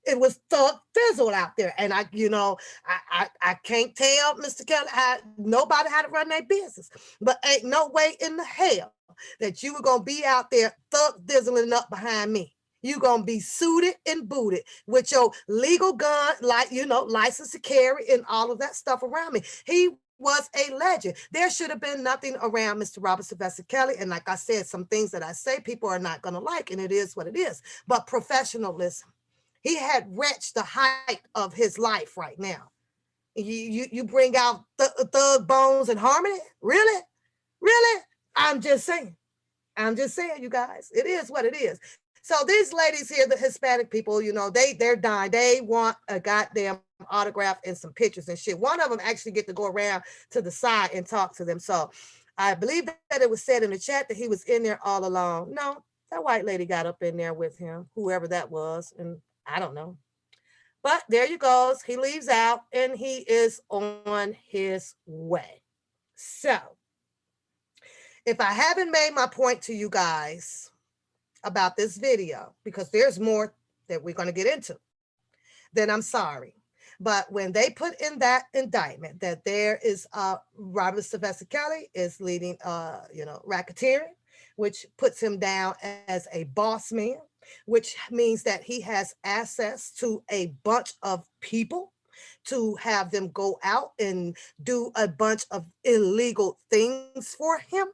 It was Thug Thizzle out there. And I can't tell Mr. Kelly nobody had to run their business, but ain't no way in the hell that you were going to be out there Thug Thizzling up behind me. You're going to be suited and booted with your legal gun, license to carry and all of that stuff around me. He was a legend. There should have been nothing around Mr. Robert Sylvester Kelly. And like I said, some things that I say people are not going to like, and it is what it is. But professionalism. He had reached the height of his life right now. You bring out Thug Bones and Harmony? Really? Really? I'm just saying, you guys. It is what it is. So these ladies here, the Hispanic people, they're dying. They want a goddamn autograph and some pictures and shit. One of them actually get to go around to the side and talk to them. So I believe that it was said in the chat that he was in there all alone. No, that white lady got up in there with him, whoever that was, and I don't know. But there you go. He leaves out and he is on his way. So if I haven't made my point to you guys, about this video, because there's more that we're going to get into, then I'm sorry. But when they put in that indictment that there is Robert Sylvester Kelly is leading racketeering, which puts him down as a boss man, which means that he has access to a bunch of people to have them go out and do a bunch of illegal things for him.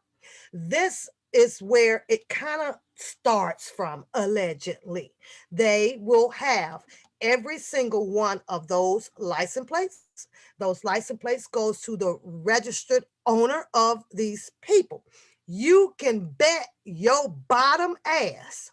This is where it kind of starts from, allegedly. They will have every single one of those license plates. Those license plates goes to the registered owner of these people. You can bet your bottom ass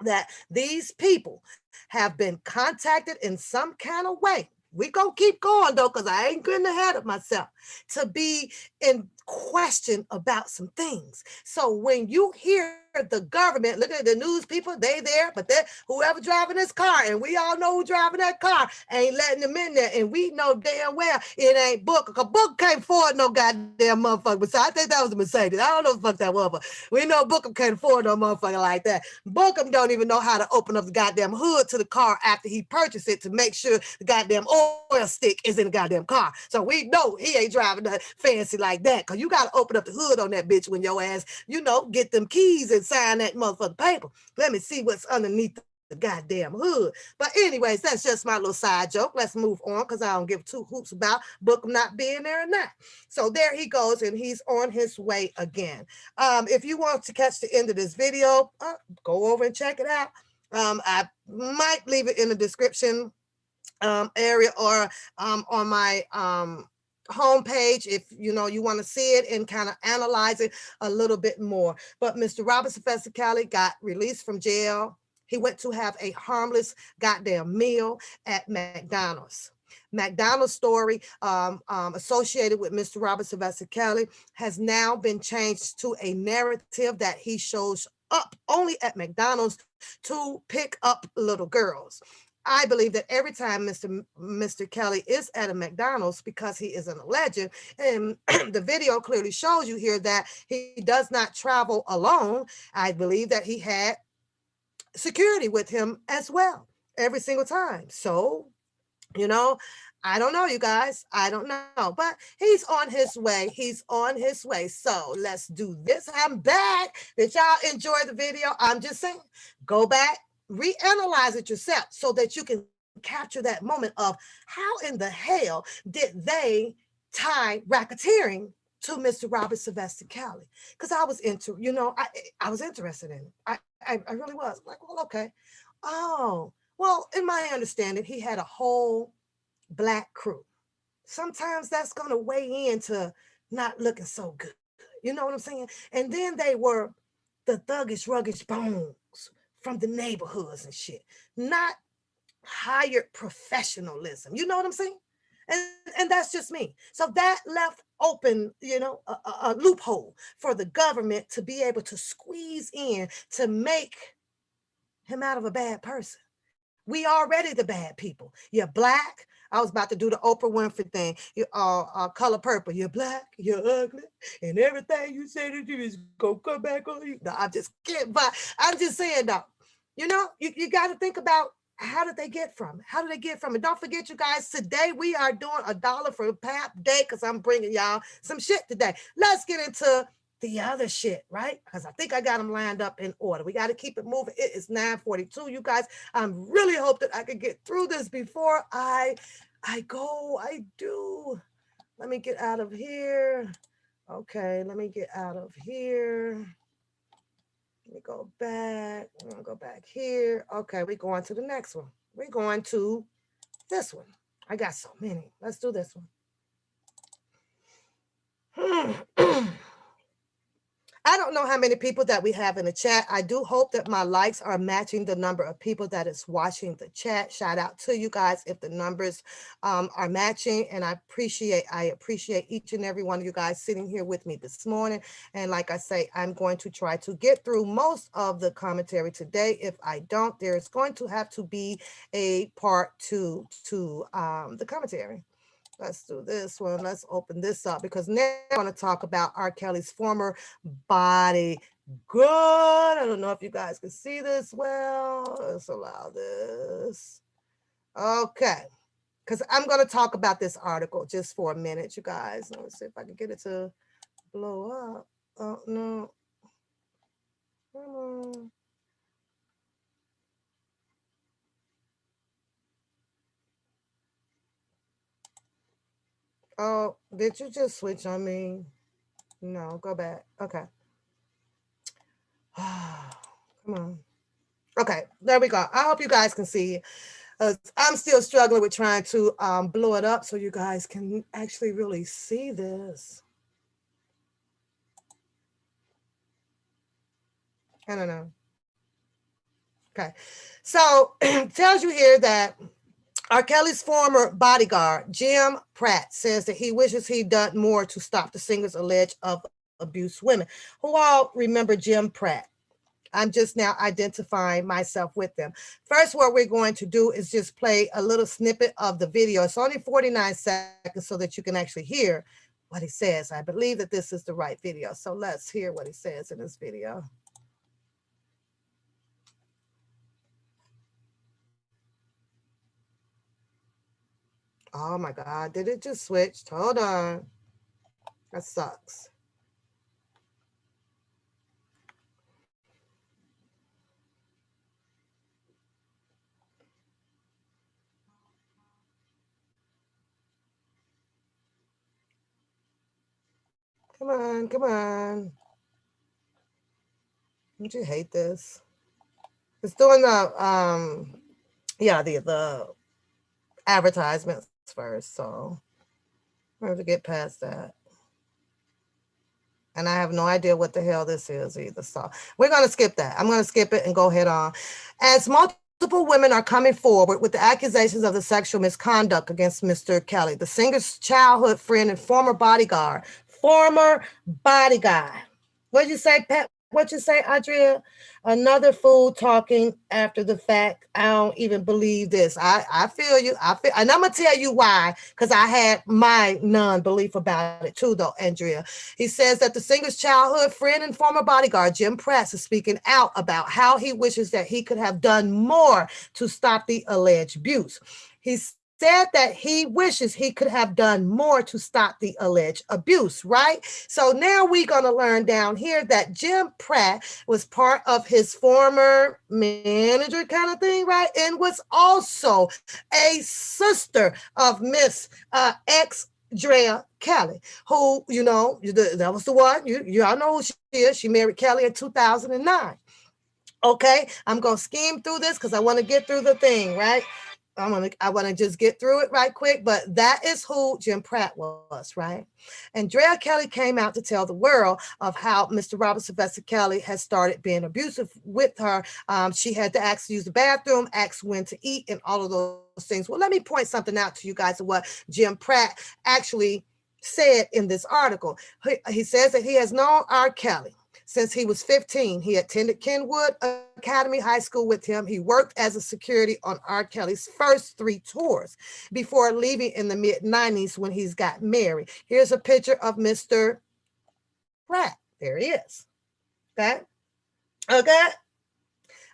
that these people have been contacted in some kind of way. We gonna keep going though, because I ain't getting ahead of myself, to be in question about some things. So when you hear the government, look at the news people, they there, but they whoever driving this car, and we all know who driving that car, ain't letting them in there, and we know damn well it ain't Booker, because Booker can't afford no goddamn motherfucker. So I think that was a Mercedes. I don't know what the fuck that was, but we know Booker can't afford no motherfucker like that. Booker don't even know how to open up the goddamn hood to the car after he purchased it to make sure the goddamn oil stick is in the goddamn car. So we know he ain't driving the fancy like that, because you got to open up the hood on that bitch when your ass, get them keys and sign that motherfucking paper. Let me see what's underneath the goddamn hood. But anyways, that's just my little side joke. Let's move on, because I don't give two hoops about Bookham not being there or not. So there he goes, and he's on his way again. If you want to catch the end of this video, go over and check it out. I might leave it in the description area, or on my homepage, if you want to see it and kind of analyze it a little bit more. But Mr. Robert Sylvester Kelly got released from jail. He went to have a harmless goddamn meal at McDonald's. McDonald's story associated with Mr. Robert Sylvester Kelly has now been changed to a narrative that he shows up only at McDonald's to pick up little girls. I believe that every time Mr. Kelly is at a McDonald's, because he is an legend, and the video clearly shows you here that he does not travel alone. I believe that he had security with him as well every single time. So, I don't know, you guys. I don't know, but he's on his way. He's on his way. So let's do this. I'm back. Did y'all enjoy the video? I'm just saying, go back, reanalyze it yourself so that you can capture that moment of how in the hell did they tie racketeering to Mr. Robert Sylvester Kelly? Because I was I was interested in it. I really was like, well, okay. Oh, well, in my understanding, he had a whole black crew. Sometimes that's going to weigh into not looking so good. You know what I'm saying? And then they were the thuggish, ruggish bones from the neighborhoods and shit, not hired professionalism. You know what I'm saying? And that's just me. So that left open, a loophole for the government to be able to squeeze in to make him out of a bad person. We already the bad people. You're black. I was about to do the Oprah Winfrey thing. You color purple. You're black. You're ugly, and everything you say to do is gonna come back on you. No, I'm just kidding, but I'm just saying though. You got to think about, how did they get from it? How did they get from it? Don't forget, you guys, today we are doing $1 for PAP day, because I'm bringing y'all some shit today. Let's get into the other shit, right? Because I think I got them lined up in order. We got to keep it moving. It is 9:42, you guys. I really hope that I can get through this before I go. I do. Let me get out of here. Okay, let me get out of here. Let me go back. I'm gonna go back here. Okay, we're going to the next one. We're going to this one. I got so many. Let's do this one. I don't know how many people that we have in the chat. I do hope that my likes are matching the number of people that is watching the chat. Shout out to you guys if the numbers are matching. And I appreciate each and every one of you guys sitting here with me this morning. And like I say, I'm going to try to get through most of the commentary today. If I don't, there's going to have to be a part 2 to the commentary. Let's do this one. Let's open this up, because now I want to talk about R. Kelly's former bodyguard. Good. I don't know if you guys can see this well. Let's allow this. Okay. Because I'm going to talk about this article just for a minute, you guys. Let's see if I can get it to blow up. Oh, no. Come on. Oh, did you just switch on me? No, go back. Okay. Come on. Okay, there we go. I hope you guys can see. I'm still struggling with trying to blow it up so you guys can actually really see this. I don't know. Okay, so it tells you here that R.Kelly's former bodyguard, Jim Pratt, says that he wishes he'd done more to stop the singer's alleged of abuse women. Who all remember Jim Pratt? I'm just now identifying myself with them. First, what we're going to do is just play a little snippet of the video. It's only 49 seconds so that you can actually hear what he says. I believe that this is the right video. So let's hear what he says in this video. Oh my God, did it just switch? Hold on. That sucks. Come on, come on. Don't you hate this? It's doing the yeah, the advertisements first, so I have to get past that. And I have no idea what the hell this is either. So we're going to skip that. I'm going to skip it and go head on. As multiple women are coming forward with the accusations of the sexual misconduct against Mr. Kelly, the singer's childhood friend and former bodyguard. Former bodyguard. What'd you say, Pat? What'd you say, Andrea? Another fool talking after the fact. I don't even believe this. I feel you. I feel, and I'm gonna tell you why, because I had my non-belief about it too, though, Andrea. He says that the singer's childhood friend and former bodyguard, Jim Press, is speaking out about how he wishes that he could have done more to stop the alleged abuse. He said that he wishes he could have done more to stop the alleged abuse, right? So now we're going to learn down here that Jim Pratt was part of his former manager kind of thing, right? And was also a sister of Miss X Drea Kelly, who, you know, that was the one, y'all know who she is. She married Kelly in 2009. Okay, I'm gonna scheme through this because I want to get through the thing, right? I want to just get through it right quick, but that is who Jim Pratt was, right? And Drea Kelly came out to tell the world of how Mr. Robert Sylvester Kelly has started being abusive with her. She had to ask to use the bathroom, ask when to eat, and all of those things. Well, let me point something out to you guys of what Jim Pratt actually said in this article. He says that he has known R. Kelly since he was 15. He attended Kenwood Academy High School with him. He worked as a security on R. Kelly's first 3 tours before leaving in the mid-90s when he's got married. Here's a picture of Mr. Pratt. There he is. Okay. Okay.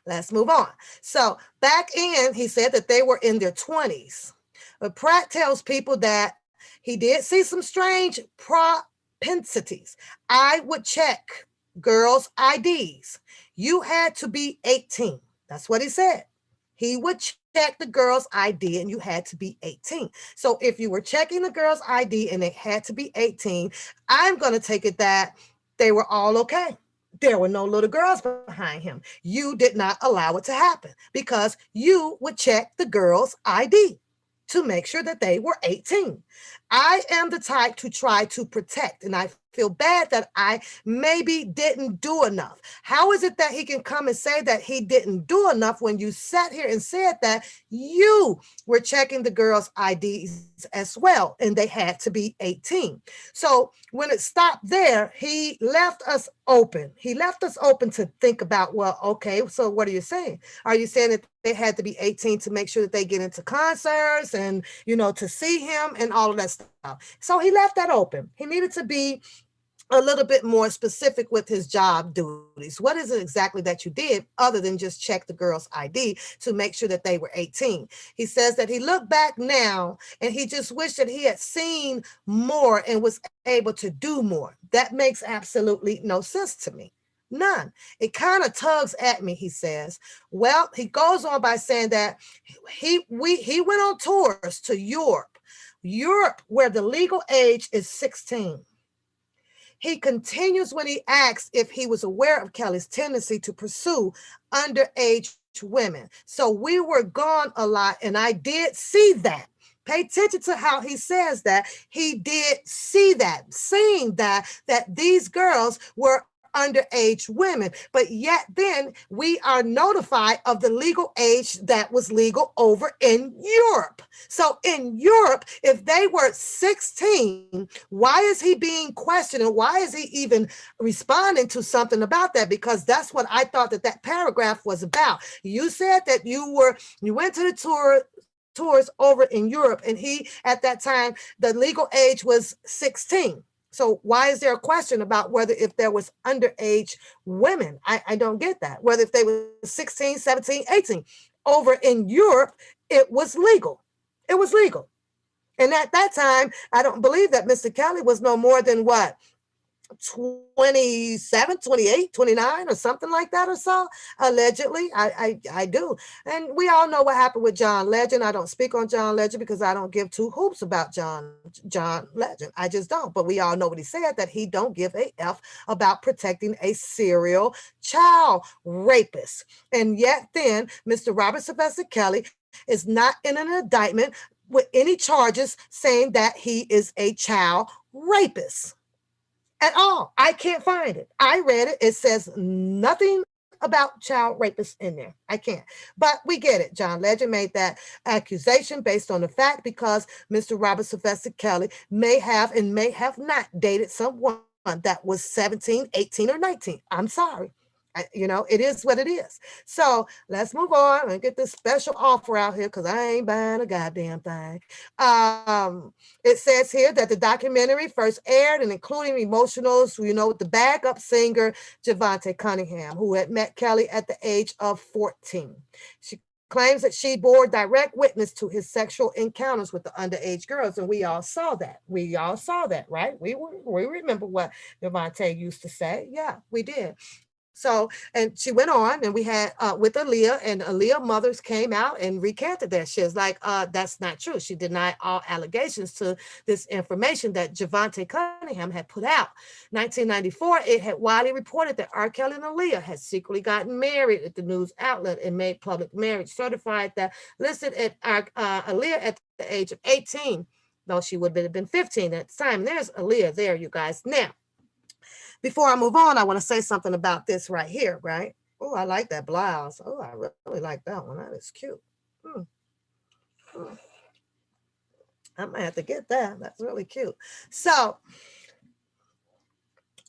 Let's move on. So back in, he said that they were in their 20s. But Pratt tells people that he did see some strange propensities. I would check girls' IDs. You had to be 18. That's what he said. He would check the girl's ID and you had to be 18. So if you were checking the girl's ID and they had to be 18, I'm going to take it that they were all okay. There were no little girls behind him. You did not allow it to happen because you would check the girl's ID to make sure that they were 18. I am the type to try to protect, and I feel bad that I maybe didn't do enough. How is it that he can come and say that he didn't do enough when you sat here and said that you were checking the girls' IDs as well and they had to be 18? So when it stopped there, he left us open. He left us open to think about, well, okay, so what are you saying? Are you saying that they had to be 18 to make sure that they get into concerts and, you know, to see him and all of that stuff? So he left that open. He needed to be a little bit more specific with his job duties. What is it exactly that you did other than just check the girl's ID to make sure that they were 18? He says that he looked back now and he just wished that he had seen more and was able to do more. That makes absolutely no sense to me. None. It kind of tugs at me, he says. Well, he goes on by saying that he went on tours to Europe, where the legal age is 16. He continues when he asks if he was aware of Kelly's tendency to pursue underage women. So we were gone a lot, and I did see that. Pay attention to how he says that. He did see that, seeing that these girls were underage women, but yet then we are notified of the legal age that was legal over in Europe. So in Europe, if they were 16, why is he being questioned and why is he even responding to something about that? Because that's what I thought that paragraph was about. You said that you went to the tours over in Europe, and he at that time the legal age was 16. So why is there a question about whether if there was underage women? I don't get that. Whether if they were 16, 17, 18. Over in Europe, it was legal. It was legal. And at that time, I don't believe that Mr. Kelly was no more than what? 27, 28, 29, or something like that or so, allegedly. I do. And we all know what happened with John Legend. I don't speak on John Legend because I don't give two hoops about John Legend. I just don't. But we all know what he said, that he don't give a F about protecting a serial child rapist. And yet then Mr. Robert Sylvester Kelly is not in an indictment with any charges saying that he is a child rapist at all. I can't find it. I read it. It says nothing about child rapists in there. I can't. But we get it. John Legend made that accusation based on the fact because Mr. Robert Sylvester Kelly may have and may have not dated someone that was 17, 18, or 19. I'm sorry. It is what it is. So let's move on and get this special offer out here because I ain't buying a goddamn thing. It says here that the documentary first aired and including emotionals, with the backup singer Javante Cunningham, who had met Kelly at the age of 14. She claims that she bore direct witness to his sexual encounters with the underage girls, and we all saw that. We all saw that, right? We remember what Javante used to say. Yeah, we did. So, and she went on, and we had with Aaliyah, and Aaliyah mothers came out and recanted that. She was like, that's not true. She denied all allegations to this information that Javante Cunningham had put out. 1994, it had widely reported that R.Kelly and Aaliyah had secretly gotten married at the news outlet and made public marriage certified that listed at Aaliyah at the age of 18, though she would have been 15 at the time. And there's Aaliyah there, you guys. Now, before I move on, I want to say something about this right here, right? Oh, I like that blouse. Oh, I really like that one. That is cute. Hmm. Hmm. I might have to get that. That's really cute. So,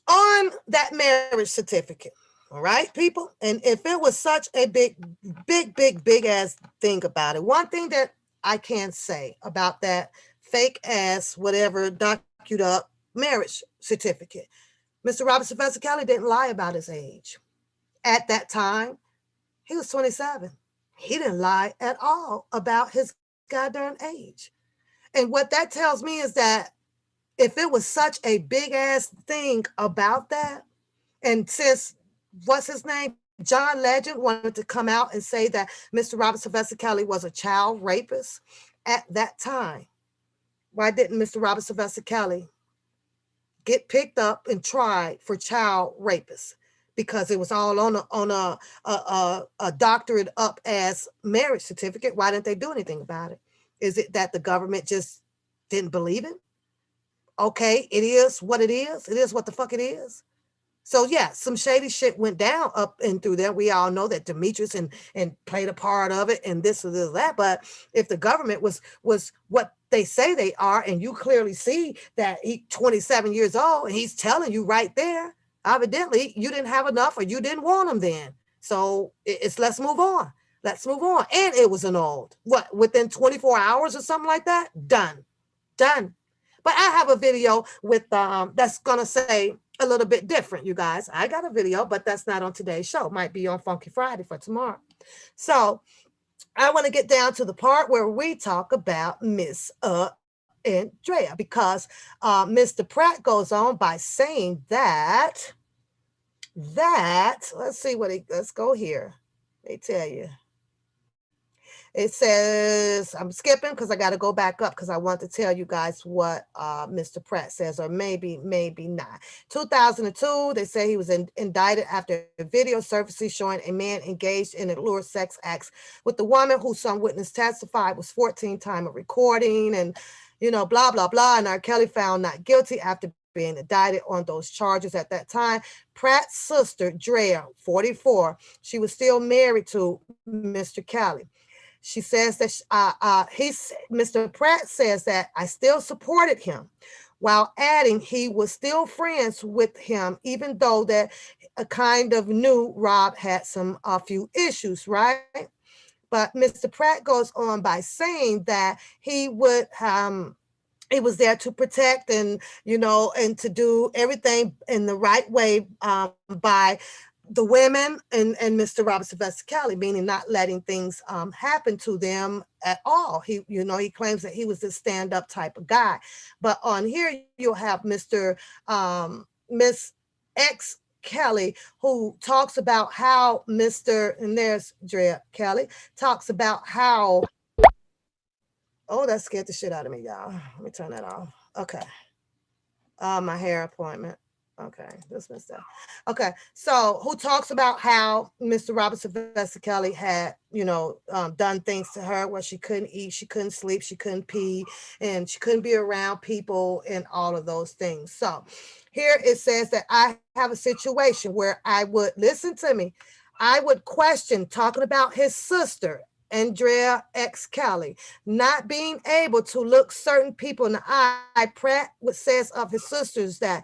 on that marriage certificate, all right, people? And if it was such a big ass thing about it, one thing that I can say about that fake ass, whatever, docued up marriage certificate, Mr. Robert Sylvester Kelly didn't lie about his age. At that time, he was 27. He didn't lie at all about his goddamn age. And what that tells me is that if it was such a big ass thing about that, and since what's his name? John Legend wanted to come out and say that Mr. Robert Sylvester Kelly was a child rapist at that time, why didn't Mr. Robert Sylvester Kelly get picked up and tried for child rapists? Because it was all on a doctorate up as marriage certificate. Why didn't they do anything about it? Is it that the government just didn't believe it? Okay, it is what it is. It is what the fuck it is. So yeah, some shady shit went down up and through there. We all know that Demetrius and played a part of it and this or this or that. But if the government was what they say they are, and you clearly see that he's 27 years old and he's telling you right there, evidently you didn't have enough or you didn't want him then. So it's let's move on. Let's move on. And it was annulled. What, within 24 hours or something like that? Done. But I have a video with that's gonna say a little bit different, you guys. I got a video, but that's not on today's show. Might be on Funky Friday for tomorrow. So I want to get down to the part where we talk about Miss Andrea, because Mr. Pratt goes on by saying that let's go here. They tell you. It says, I'm skipping because I got to go back up because I want to tell you guys what Mr. Pratt says, or maybe not. 2002, they say he was indicted after a video surfacing showing a man engaged in allure sex acts with the woman who some witness testified was 14 time of recording and, blah, blah, blah. And R.Kelly found not guilty after being indicted on those charges at that time. Pratt's sister, Drea, 44, she was still married to Mr. Kelly. She says that Mr. Pratt says that I still supported him, while adding he was still friends with him, even though that kind of knew Rob had a few issues, right? But Mr. Pratt goes on by saying that he was there to protect and to do everything in the right way by the women and Mr. Robert Sylvester Kelly, meaning not letting things happen to them at all. He claims that he was this stand-up type of guy. But on here, you'll have Miss X Kelly, who talks about how and there's Drea Kelly, talks about how, oh, that scared the shit out of me, y'all. Let me turn that off. Okay. My hair appointment. Okay, this missed that. Okay, so who talks about how Mr. Robert Sylvester Kelly had, done things to her where she couldn't eat, she couldn't sleep, she couldn't pee, and she couldn't be around people and all of those things. So here it says that I have a situation where I would, listen to me, I would question talking about his sister, Andrea X. Kelly, not being able to look certain people in the eye. Pratt says of his sisters that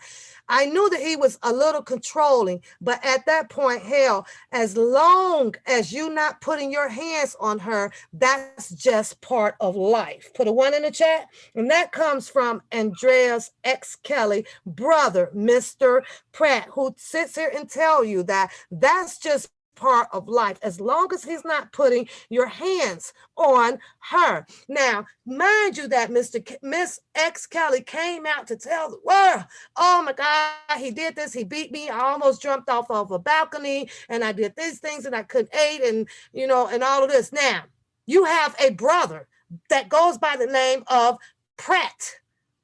I knew that he was a little controlling, but at that point, hell, as long as you not putting your hands on her, that's just part of life. Put a 1 in the chat. And that comes from Andrea's X. Kelly brother, Mr. Pratt, who sits here and tell you that that's just part of life, as long as he's not putting your hands on her. Now, mind you that Miss X Kelly came out to tell the world, oh my God, he did this, he beat me, I almost jumped off of a balcony, and I did these things and I couldn't eat, and and all of this. Now, you have a brother that goes by the name of Pratt.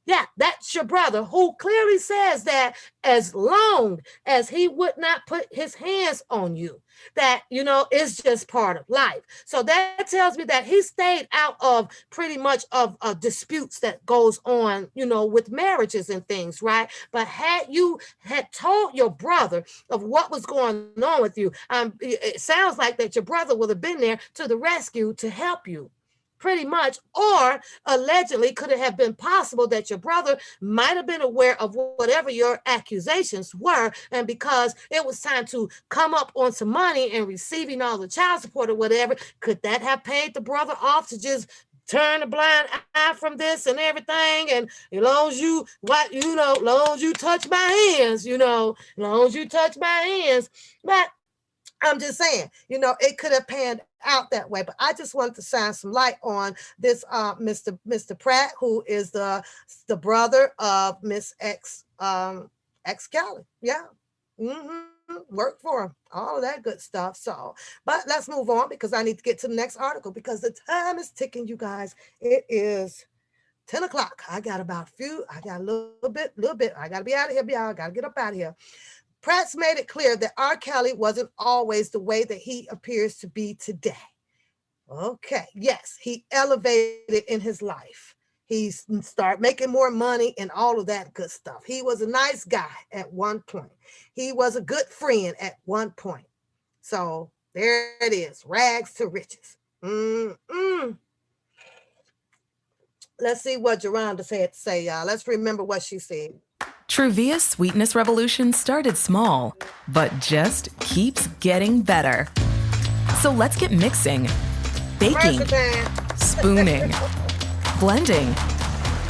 Yeah, that's your brother, who clearly says that as long as he would not put his hands on you, that, it's just part of life. So that tells me that he stayed out of pretty much of disputes that goes on, with marriages and things, right? But had you told your brother of what was going on with you, it sounds like that your brother would have been there to the rescue to help you. Pretty much, or allegedly could it have been possible that your brother might have been aware of whatever your accusations were, and because it was time to come up on some money and receiving all the child support or whatever, could that have paid the brother off to just turn a blind eye from this and everything? And as long as you touch my hands, but I'm just saying, it could have panned out that way. But I just wanted to shine some light on this Mr. Pratt, who is the brother of Miss X Kelly. Yeah. Work for him. All of that good stuff. So, but let's move on because I need to get to the next article because the time is ticking, you guys. It is 10 o'clock. I got a little bit. I got to be out of here, y'all. I got to get up out of here. Pratt's made it clear that R. Kelly wasn't always the way that he appears to be today. Okay, yes, he elevated in his life. He started making more money and all of that good stuff. He was a nice guy at one point. He was a good friend at one point. So there it is, rags to riches. Let's see what Geronda had to say, y'all. Let's remember what she said. Truvia's sweetness revolution started small, but just keeps getting better. So let's get mixing, baking, spooning, blending,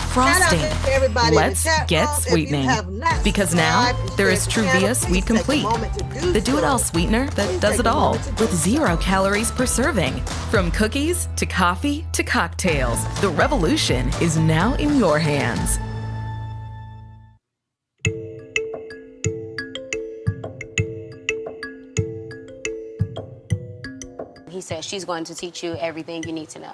frosting. to everybody in the Let's chat get room. If you sweetening. have not Because now subscribed and there shared is the channel, Truvia please Sweet take a Complete, moment to do the do-it-all so. sweetener that Please does take it a all moment to do with so. 0 calories per serving. From cookies to coffee to cocktails, the revolution is now in your hands. He said she's going to teach you everything you need to know.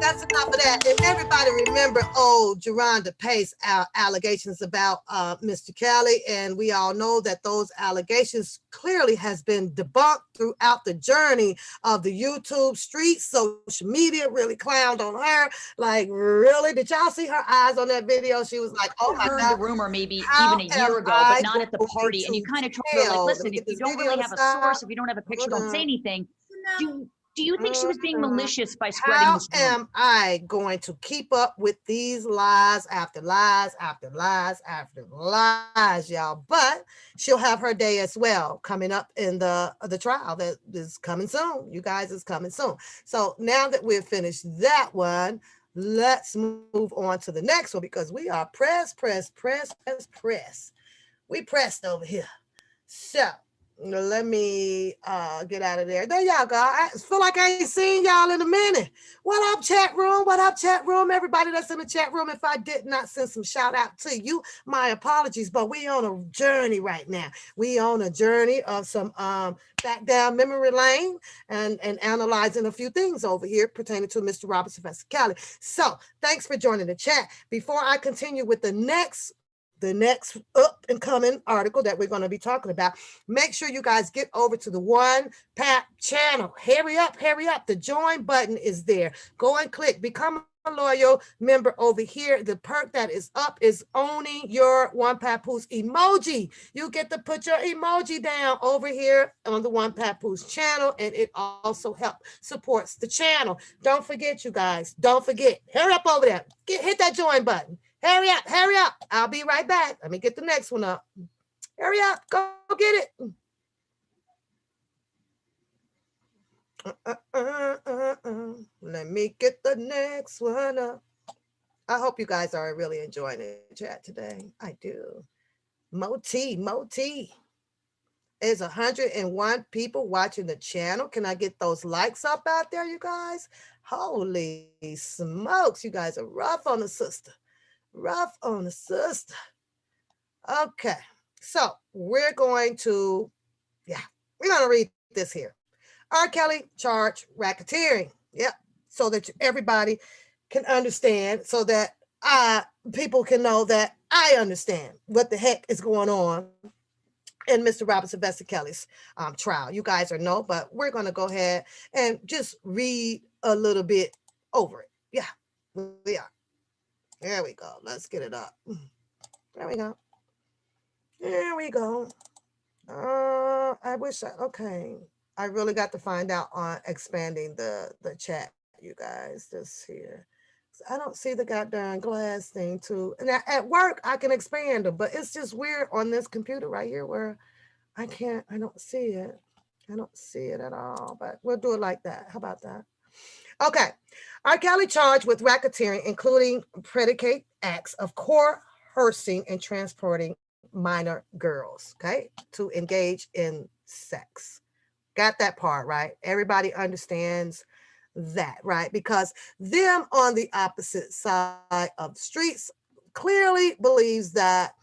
That's enough of that. If everybody remember old Geronda Pace allegations about Mr. Kelly, and we all know that those allegations clearly has been debunked throughout the journey of the YouTube streets. Social media really clowned on her. Like, really? Did y'all see her eyes on that video? She was like, oh my heard God. the rumor maybe How even a year am ago, I but not at the going party. And you to kind of told her, like, tell? Let listen, me if get you this don't video really to have a stop. source, if you don't have a picture, don't say anything. Do you think she was being malicious by spreading How this rumor? am I going to keep up with these lies after lies after lies after lies, y'all? But she'll have her day as well coming up in the trial that is coming soon. You guys, is coming soon. So now that we've finished that one, let's move on to the next one, because we are press. We pressed over here. So let me get out of there. There y'all go. I feel like I ain't seen y'all in a minute. What up, chat room? What up, chat room? Everybody that's in the chat room, if I did not send some shout out to you, my apologies, but we on a journey right now. We on a journey of some back down memory lane and analyzing a few things over here pertaining to Mr. Robert Sylvester Kelly. So thanks for joining the chat. Before I continue with the next up and coming article that we're going to be talking about, make sure you guys get over to the ONEPAP channel. Hurry up. The join button is there. Go and click, become a loyal member over here. The perk that is up is owning your ONEPAPOOSE emoji. You get to put your emoji down over here on the ONEPAPOOSE channel, and it also supports the channel. Don't forget, you guys, don't forget. Hurry up over there. Hit that join button. Hurry up. I'll be right back. Let me get the next one up. Hurry up. Go get it. Let me get the next one up. I hope you guys are really enjoying the chat today. I do. Moti. There's 101 people watching the channel. Can I get those likes up out there, you guys? Holy smokes. You guys are rough on the sister. Okay, so we're going to read this here. R.Kelly charged racketeering. Yep, so that everybody can understand, so that people can know that I understand what the heck is going on in Mr. Robert Sylvester Kelly's trial. You guys are know, but we're going to go ahead and just read a little bit over it. Yeah, we are. There we go. Let's get it up. There we go. I wish okay. I really got to find out on expanding the chat, you guys, this here. I don't see the goddamn glass thing too. And at work, I can expand them, but it's just weird on this computer right here where I don't see it. I don't see it at all, but we'll do it like that. How about that? Okay. R. Kelly charged with racketeering, including predicate acts of coercing and transporting minor girls, okay, to engage in sex. Got that part, right? Everybody understands that, right? Because them on the opposite side of the streets clearly believes that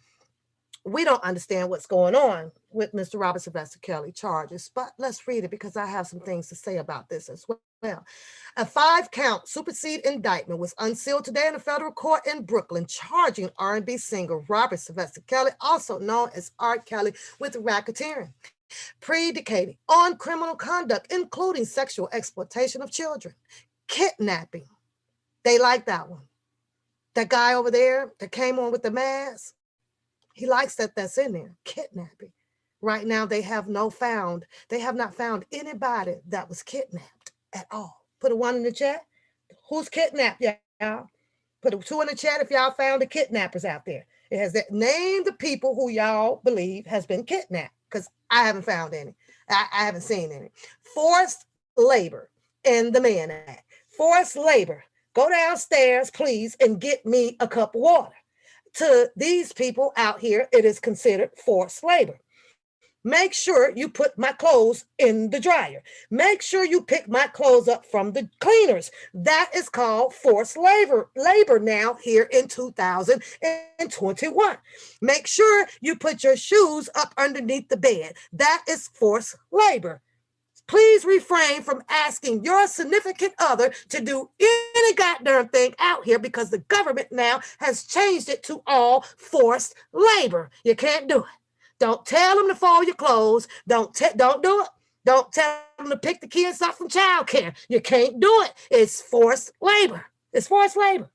we don't understand what's going on with Mr. Robert Sylvester Kelly charges. But let's read it because I have some things to say about this as well. A 5-count supersede indictment was unsealed today in a federal court in Brooklyn, charging R&B singer Robert Sylvester Kelly, also known as R. Kelly, with racketeering, predicating on criminal conduct, including sexual exploitation of children, kidnapping. They like that one. That guy over there that came on with the mask, he likes that that's in there, kidnapping. Right now, they have not found anybody that was kidnapped at all. Put a 1 in the chat. Who's kidnapped, y'all? Put a 2 in the chat if y'all found the kidnappers out there. It has that name the people who y'all believe has been kidnapped, because I haven't found any. I haven't seen any. Forced labor in the Mann Act. Forced labor. Go downstairs, please, and get me a cup of water. To these people out here, it is considered forced labor. Make sure you put my clothes in the dryer. Make sure you pick my clothes up from the cleaners. That is called forced labor now here in 2021. Make sure you put your shoes up underneath the bed. That is forced labor. Please refrain from asking your significant other to do any goddamn thing out here, because the government now has changed it to all forced labor. You can't do it. Don't tell them to fold your clothes. Don't do it. Don't tell them to pick the kids up from childcare. You can't do it. It's forced labor. It's forced labor.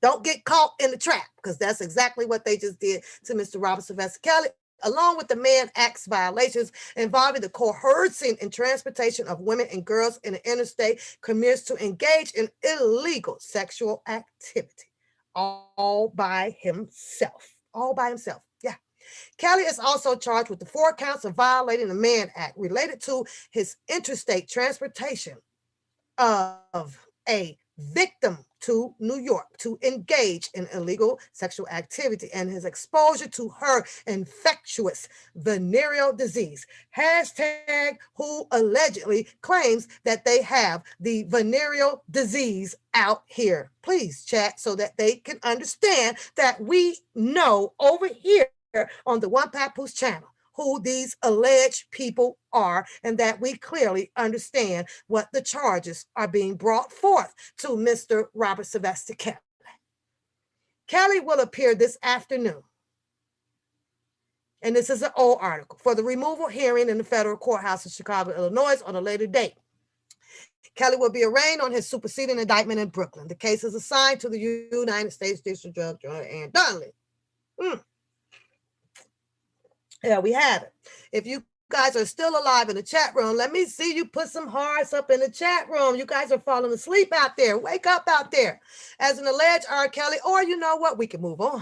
Don't get caught in the trap, because that's exactly what they just did to Mr. Robert Sylvester Kelly, along with the Mann Act's violations involving the coercing and transportation of women and girls in the interstate commerce to engage in illegal sexual activity, all by himself. All by himself. Yeah. Kelly is also charged with the 4 counts of violating the Mann Act related to his interstate transportation of a victim to New York to engage in illegal sexual activity and his exposure to her infectious venereal disease. Hashtag who allegedly claims that they have the venereal disease out here. Please chat so that they can understand that we know over here on the ONEPAPOOSE channel who these alleged people are, and that we clearly understand what the charges are being brought forth to Mr. Robert Sylvester Kelly. Kelly will appear this afternoon, and this is an old article, for the removal hearing in the federal courthouse in Chicago, Illinois on a later date. Kelly will be arraigned on his superseding indictment in Brooklyn. The case is assigned to the United States District Judge Ann Donnelly. Yeah, we have it. If you guys are still alive in the chat room, let me see you put some hearts up in the chat room. You guys are falling asleep out there. Wake up out there. As an alleged R. Kelly, or you know what, we can move on.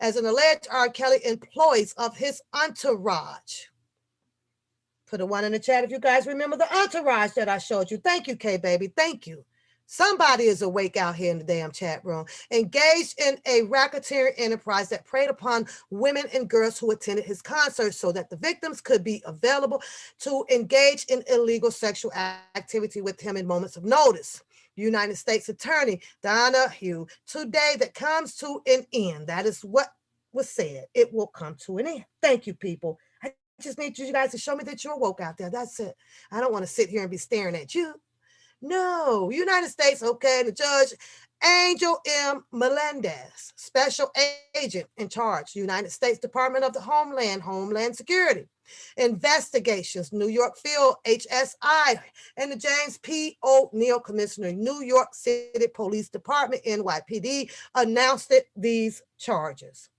As an alleged R. Kelly employees of his entourage. Put a 1 in the chat if you guys remember the entourage that I showed you. Thank you, K-Baby. Thank you. Somebody is awake out here in the damn chat room, engaged in a racketeering enterprise that preyed upon women and girls who attended his concerts so that the victims could be available to engage in illegal sexual activity with him in moments of notice. United States Attorney Donna Hugh, today that comes to an end. That is what was said. It will come to an end. Thank you, people. I just need you guys to show me that you're woke out there. That's it. I don't want to sit here and be staring at you. No, United States, okay, the judge, Angel M. Melendez, special agent in charge, United States Department of the Homeland Security, Investigations, New York Field, HSI, and the James P. O'Neill Commissioner, New York City Police Department, NYPD, announced these charges.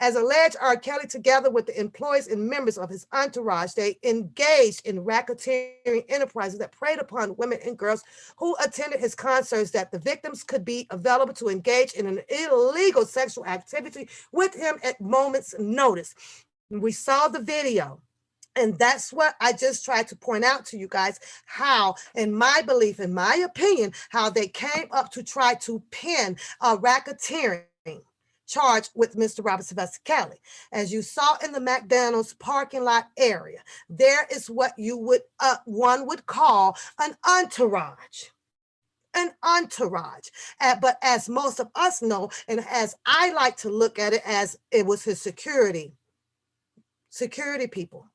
As alleged, R. Kelly, together with the employees and members of his entourage, they engaged in racketeering enterprises that preyed upon women and girls who attended his concerts, that the victims could be available to engage in an illegal sexual activity with him at moment's notice. We saw the video. And that's what I just tried to point out to you guys, how, in my belief, in my opinion, how they came up to try to pin a racketeering charge with Mr. Robert Sylvester Kelly. As you saw in the McDonald's parking lot area, there is what you would, one would call an entourage. An entourage. But as most of us know, and as I like to look at it, as it was his security people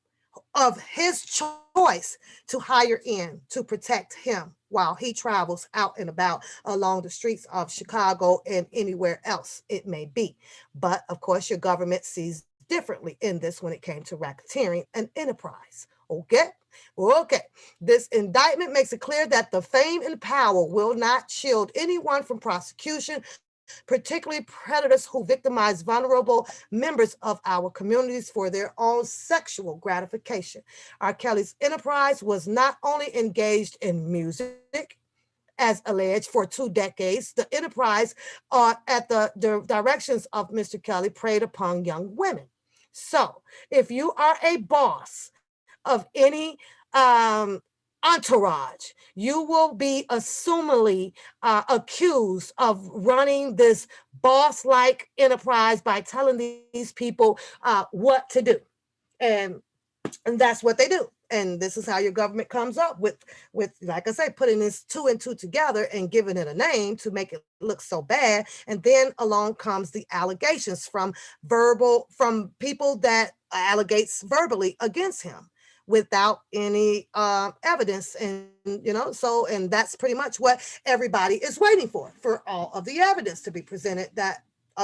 of his choice to hire in to protect him while he travels out and about along the streets of Chicago and anywhere else it may be. But of course, your government sees differently in this when it came to racketeering and enterprise. Okay. This indictment makes it clear that the fame and power will not shield anyone from prosecution, particularly predators who victimize vulnerable members of our communities for their own sexual gratification. R. Kelly's enterprise was not only engaged in music, as alleged, for 2 decades. The enterprise, at the directions of Mr. Kelly, preyed upon young women. So if you are a boss of any entourage, you will be assumingly accused of running this boss-like enterprise by telling these people what to do. And that's what they do. And this is how your government comes up with, like I say, putting this 2 and 2 together and giving it a name to make it look so bad. And then along comes the allegations from people that allegates verbally against him without any evidence. And, and that's pretty much what everybody is waiting for all of the evidence to be presented that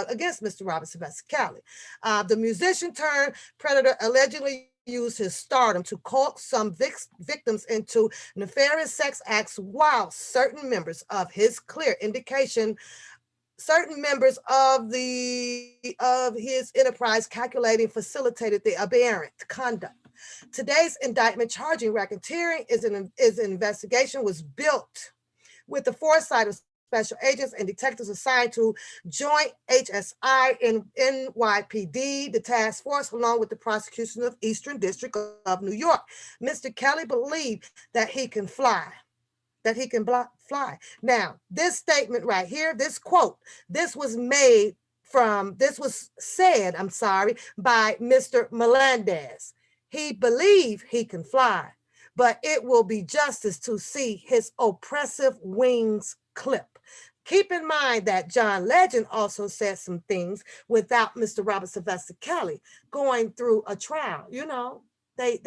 against Mr. Robert Sylvester Kelly. The musician turned predator allegedly used his stardom to coax some victims into nefarious sex acts, while certain members of his his enterprise calculating facilitated the aberrant conduct. Today's indictment charging racketeering is an investigation was built with the foresight of special agents and detectives assigned to Joint HSI and NYPD, the task force, along with the prosecution of Eastern District of New York. Mr. Kelly believed that he can fly. Now, this statement right here, this quote, this was said by Mr. Melendez. He believed he can fly, but it will be justice to see his oppressive wings clip. Keep in mind that John Legend also said some things without Mr. Robert Sylvester Kelly going through a trial. They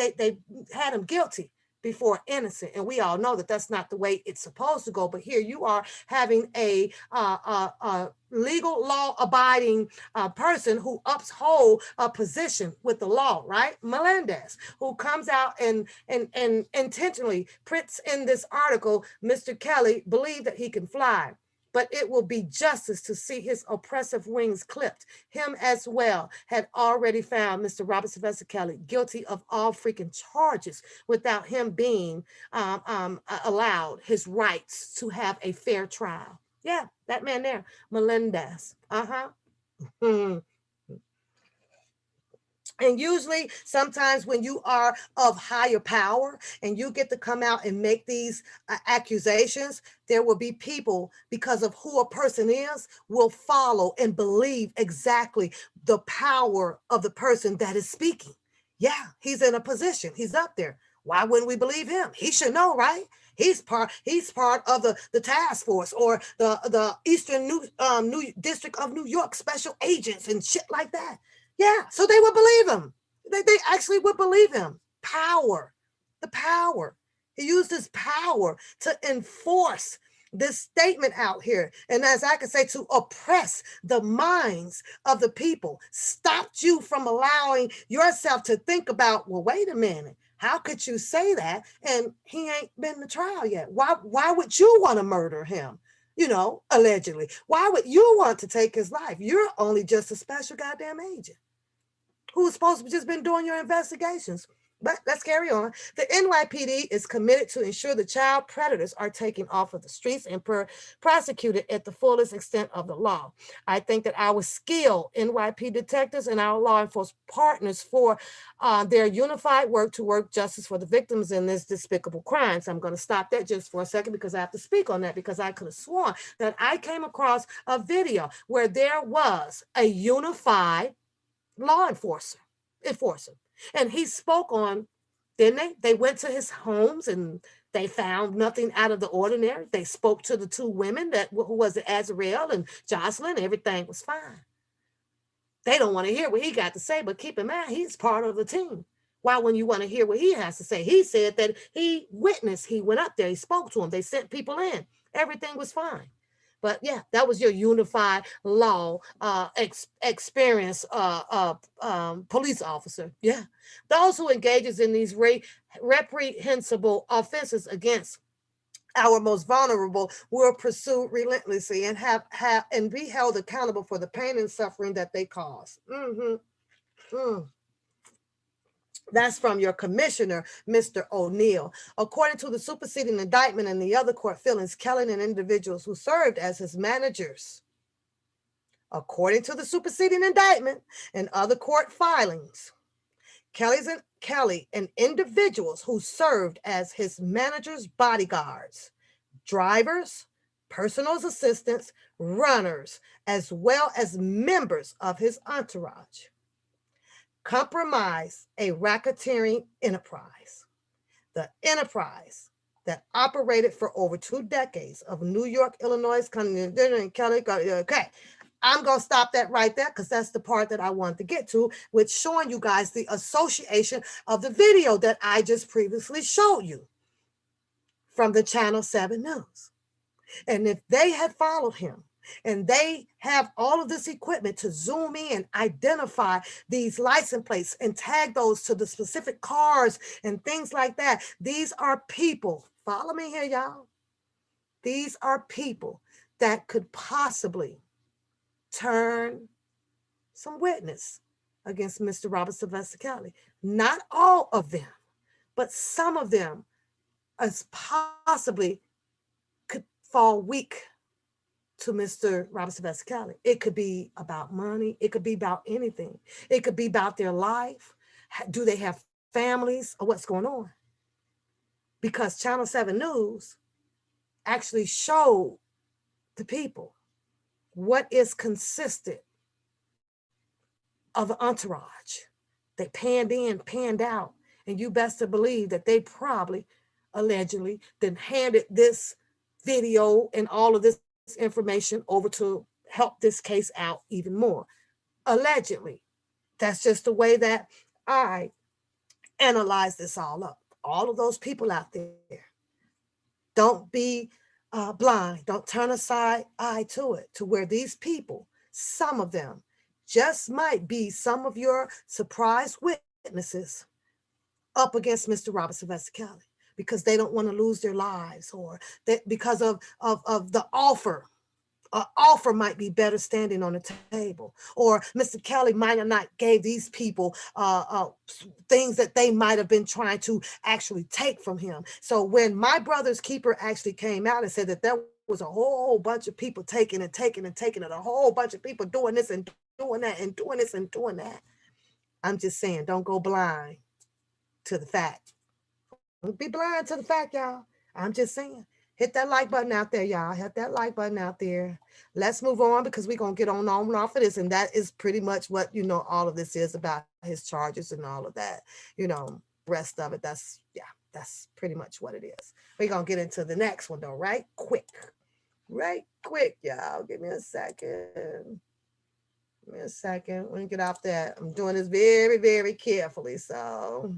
had him guilty before innocent, and we all know that that's not the way it's supposed to go. But here you are having a legal law-abiding person who uphold a position with the law, right? Melendez, who comes out and intentionally prints in this article, Mr. Kelly believed that he can fly, but it will be justice to see his oppressive wings clipped. Him as well had already found Mr. Robert Sylvester Kelly guilty of all freaking charges without him being allowed his rights to have a fair trial. Yeah, that man there, Melendez. And usually, sometimes when you are of higher power and you get to come out and make these accusations, there will be people, because of who a person is, will follow and believe exactly the power of the person that is speaking. Yeah, he's in a position. He's up there. Why wouldn't we believe him? He should know, right? He's part of the task force or the Eastern New District of New York special agents and shit like that. Yeah, so they would believe him. They actually would believe him. Power, the power. He used his power to enforce this statement out here. And as I could say, to oppress the minds of the people, stopped you from allowing yourself to think about, well, wait a minute. How could you say that? And he ain't been to trial yet. Why would you want to murder him? you know, allegedly. Why would you want to take his life? You're only just a special goddamn agent who's supposed to have just been doing your investigations. But let's carry on. The NYPD is committed to ensure the child predators are taken off of the streets and prosecuted at the fullest extent of the law. I think that our skilled NYPD detectives and our law enforcement partners for their unified work to work justice for the victims in this despicable crime. So I'm going to stop that just for a second because I have to speak on that, because I could have sworn that I came across a video where there was a unified law enforcer. And he spoke on, didn't they? They went to his homes and they found nothing out of the ordinary. They spoke to the two women who was it, Azrael and Jocelyn. Everything was fine. They don't want to hear what he got to say, but keep in mind, he's part of the team. Why wouldn't you want to hear what he has to say? He said that he witnessed, he went up there, he spoke to him, they sent people in. Everything was fine. But yeah, that was your unified law experience police officer. Yeah. Those who engages in these reprehensible offenses against our most vulnerable will pursue relentlessly and have and be held accountable for the pain and suffering that they cause. That's from your commissioner, Mr. O'Neill. According to the superseding indictment and the other court filings, Kelly and individuals who served as his managers. According to the superseding indictment and other court filings, Kelly and individuals who served as his managers, bodyguards, drivers, personal assistants, runners, as well as members of his entourage, compromise a racketeering enterprise. The enterprise that operated for over 2 decades of New York, Illinois, and Kelly. Okay, I'm going to stop that right there because that's the part that I wanted to get to, with showing you guys the association of the video that I just previously showed you from the Channel 7 News. And if they had followed him, and they have all of this equipment to zoom in, identify these license plates and tag those to the specific cars and things like that. These are people, follow me here, y'all. These are people that could possibly turn some witness against Mr. Robert Sylvester Kelly. Not all of them, but some of them as possibly could fall weak to Mr. Robert Sylvester Kelly. It could be about money. It could be about anything. It could be about their life. Do they have families, or what's going on? Because Channel 7 News actually showed the people what is consistent of an entourage. They panned in, panned out, and you best to believe that they probably, allegedly, then handed this video and all of this information over to help this case out even more. Allegedly. That's just the way that I analyze this all up. All of those people out there. Don't be blind. Don't turn aside eye to it, to where these people, some of them, just might be some of your surprise witnesses up against Mr. Robert Sylvester Kelly, because they don't want to lose their lives, or that because of the offer. An offer might be better standing on the table, or Mr. Kelly might have not gave these people things that they might have been trying to actually take from him. So when my brother's keeper actually came out and said that there was a whole bunch of people taking and a whole bunch of people doing this and doing that and doing this and doing that, I'm just saying, don't go blind to the fact. Don't be blind to the fact, y'all. I'm just saying. Hit that like button out there, y'all. Hit that like button out there. Let's move on, because we're going to get on and off of this. And that is pretty much what, all of this is about, his charges and all of that. Rest of it, that's pretty much what it is. We're going to get into the next one, though, right quick, y'all. Give me a second. Let me get off that. I'm doing this very, very carefully. So,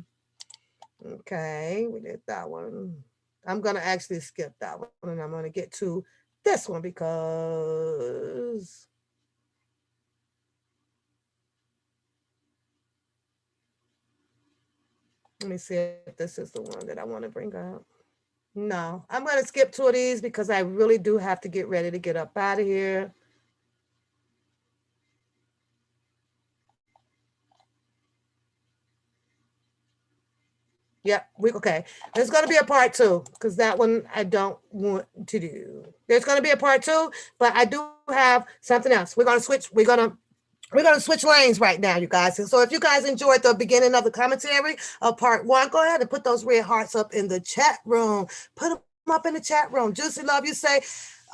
okay, we did that one. I'm going to actually skip that one, and I'm going to get to this one because let me see if this is the one that I want to bring up. No, I'm going to skip 2 of these because I really do have to get ready to get up out of here. Yep, okay. There's going to be a part 2 because that one I don't want to do. There's going to be a part 2, but I do have something else. We're going to switch. We're going to switch lanes right now, you guys. And so if you guys enjoyed the beginning of the commentary of part 1, go ahead and put those red hearts up in the chat room. Put them up in the chat room. Juicy Love, you say,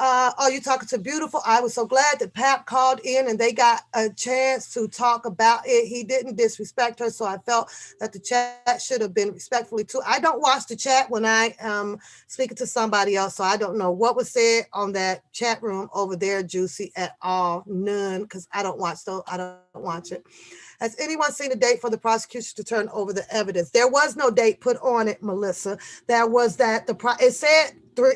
oh, you talking to Beautiful? I was so glad that Pap called in and they got a chance to talk about it. He didn't disrespect her, so I felt that the chat should have been respectfully too. I don't watch the chat when I am speaking to somebody else, so I don't know what was said on that chat room over there, Juicy, at all. None, because I don't watch it. Has anyone seen a date for the prosecution to turn over the evidence? There was no date put on it, Melissa. There was that it said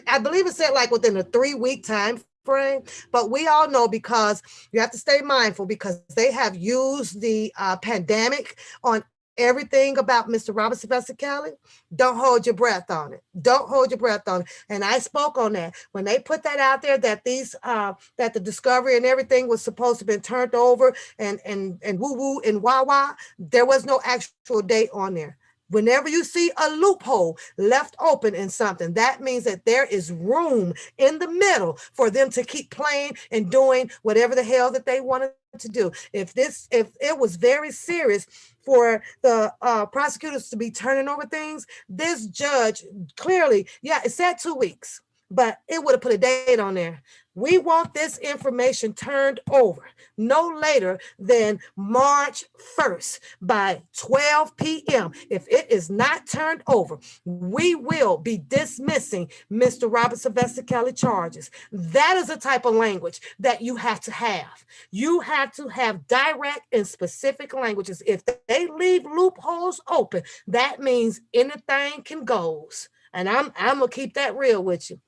I believe it said like within a 3-week time frame, but we all know, because you have to stay mindful, because they have used the pandemic on everything about Mr. Robert Vaccination. Don't hold your breath on it. Don't hold your breath on it. And I spoke on that when they put that out there, that these that the discovery and everything was supposed to have been turned over and woo woo and wah wah. There was no actual date on there. Whenever you see a loophole left open in something, that means that there is room in the middle for them to keep playing and doing whatever the hell that they wanted to do. If it was very serious for the prosecutors to be turning over things, this judge clearly, yeah, it said 2 weeks, but it would have put a date on there. We want this information turned over no later than March 1st by 12 p.m. If it is not turned over, we will be dismissing Mr. Robert Sylvester Kelly charges. That is a type of language that you have to have. You have to have direct and specific languages. If they leave loopholes open, that means anything can goes. And I'm gonna keep that real with you.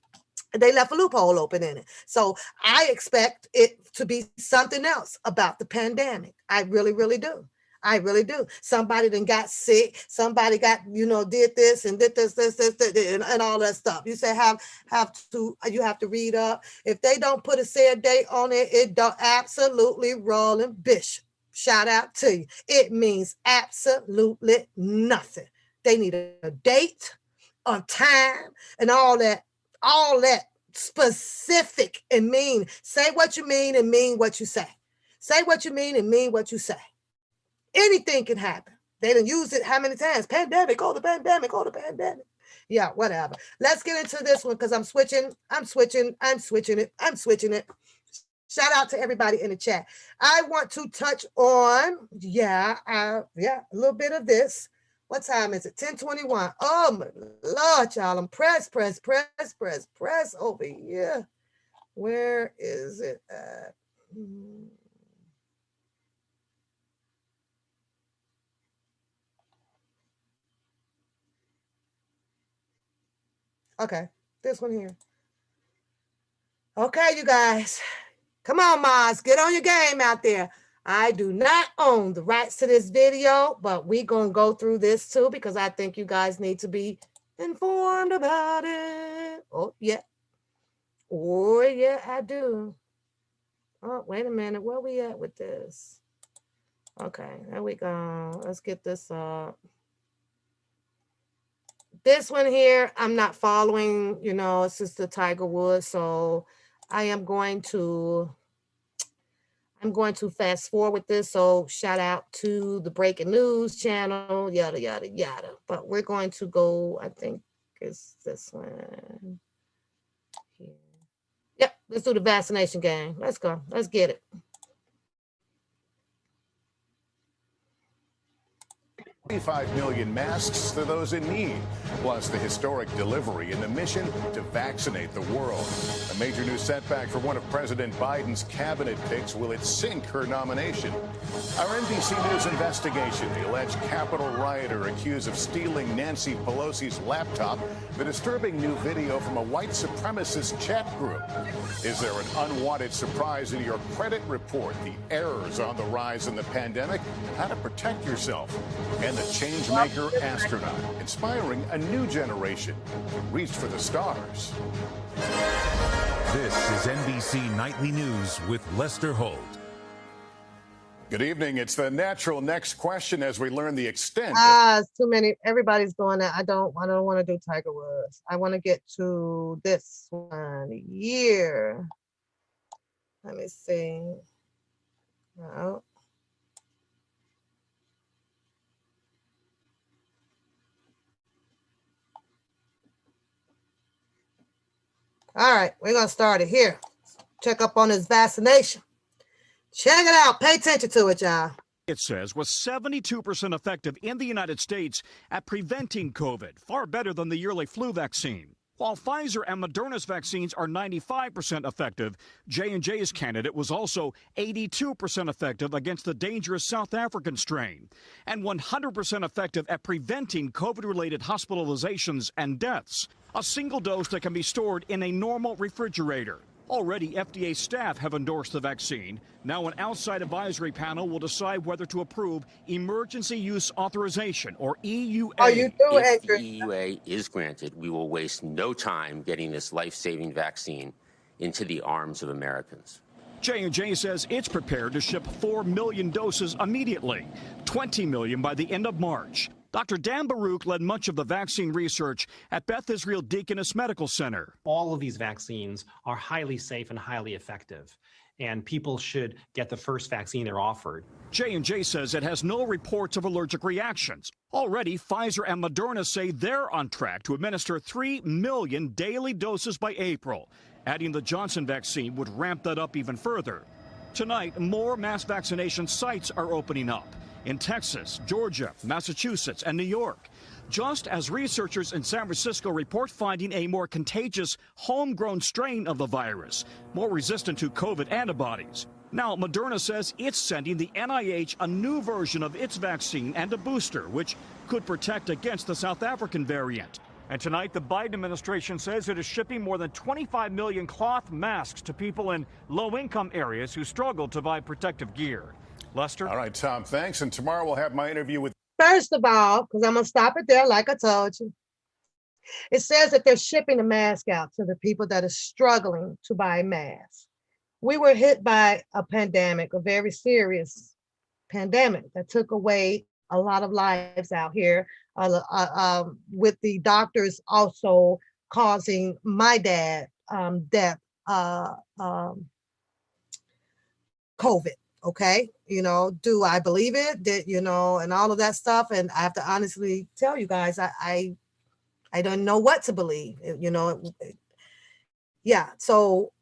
They left a loophole open in it. So I expect it to be something else about the pandemic. I really, really do. I really do. Somebody then got sick. Somebody got, did this and did this, and all that stuff. You say you have to read up. If they don't put a said date on it, it don't absolutely rolling Bishop. Shout out to you. It means absolutely nothing. They need a date, a time, and all that specific and mean. Say what you mean and mean what you say. Say what you mean and mean what you say. Anything can happen. They done used it how many times? Pandemic, the pandemic. Yeah, whatever. Let's get into this one because I'm switching it. Shout out to everybody in the chat. I want to touch on, a little bit of this. What time is it? 10:21. Oh my Lord, y'all. I'm press over here. Where is it at? Okay, this one here. Okay, you guys. Come on, Maz. Get on your game out there. I do not own the rights to this video, but we're going to go through this too because I think you guys need to be informed about it. Oh, yeah. Oh, yeah, I do. Oh, wait a minute. Where we at with this? Okay, there we go. Let's get this up. This one here, I'm not following, it's just the Tiger Woods, so I am going to fast forward with this. So shout out to the breaking news channel, yada, yada, yada. But we're going to go, I think it's this one here. Yep, let's do the vaccination game. Let's go. Let's get it. 25 million masks to those in need, plus the historic delivery in the mission to vaccinate the world. A major new setback for one of President Biden's cabinet picks. Will it sink her nomination? Our NBC News investigation, the alleged Capitol rioter accused of stealing Nancy Pelosi's laptop, the disturbing new video from a white supremacist chat group. Is there an unwanted surprise in your credit report? The errors on the rise in the pandemic, how to protect yourself. And and a change-maker astronaut, inspiring a new generation to reach for the stars. This is NBC Nightly News with Lester Holt. Good evening. It's the natural next question as we learn the extent. It's too many. Everybody's doing that. I don't want to do Tiger Woods. I want to get to this one year. Let me see. No. All right, we're gonna start it here. Check up on his vaccination. Check it out. Pay attention to it, y'all. It says was 72% effective in the United States at preventing COVID, far better than the yearly flu vaccine. While Pfizer and Moderna's vaccines are 95% effective, J&J's candidate was also 82% effective against the dangerous South African strain and 100% effective at preventing COVID-related hospitalizations and deaths. A single dose that can be stored in a normal refrigerator. Already, FDA staff have endorsed the vaccine. Now an outside advisory panel will decide whether to approve Emergency Use Authorization, or EUA. If the EUA is granted, we will waste no time getting this life-saving vaccine into the arms of Americans. J&J says it's prepared to ship 4 million doses immediately, 20 million by the end of March. Dr. Dan Baruch led much of the vaccine research at Beth Israel Deaconess Medical Center. All of these vaccines are highly safe and highly effective, and people should get the first vaccine they're offered. J&J says it has no reports of allergic reactions. Already, Pfizer and Moderna say they're on track to administer 3 million daily doses by April. Adding the Johnson vaccine would ramp that up even further. Tonight, more mass vaccination sites are opening up in Texas, Georgia, Massachusetts, and New York, just as researchers in San Francisco report finding a more contagious homegrown strain of the virus, more resistant to COVID antibodies. Now, Moderna says it's sending the NIH a new version of its vaccine and a booster, which could protect against the South African variant. And tonight, the Biden administration says it is shipping more than 25 million cloth masks to people in low-income areas who struggle to buy protective gear. Lester? All right, Tom, thanks. And tomorrow we'll have my interview with... First of all, because I'm going to stop it there, like I told you. It says that they're shipping the mask out to the people that are struggling to buy masks. We were hit by a pandemic, a very serious pandemic that took away a lot of lives out here, with the doctors also causing my dad death, COVID. Okay, do I believe it? And all of that stuff. And I have to honestly tell you guys, I don't know what to believe. Yeah. So,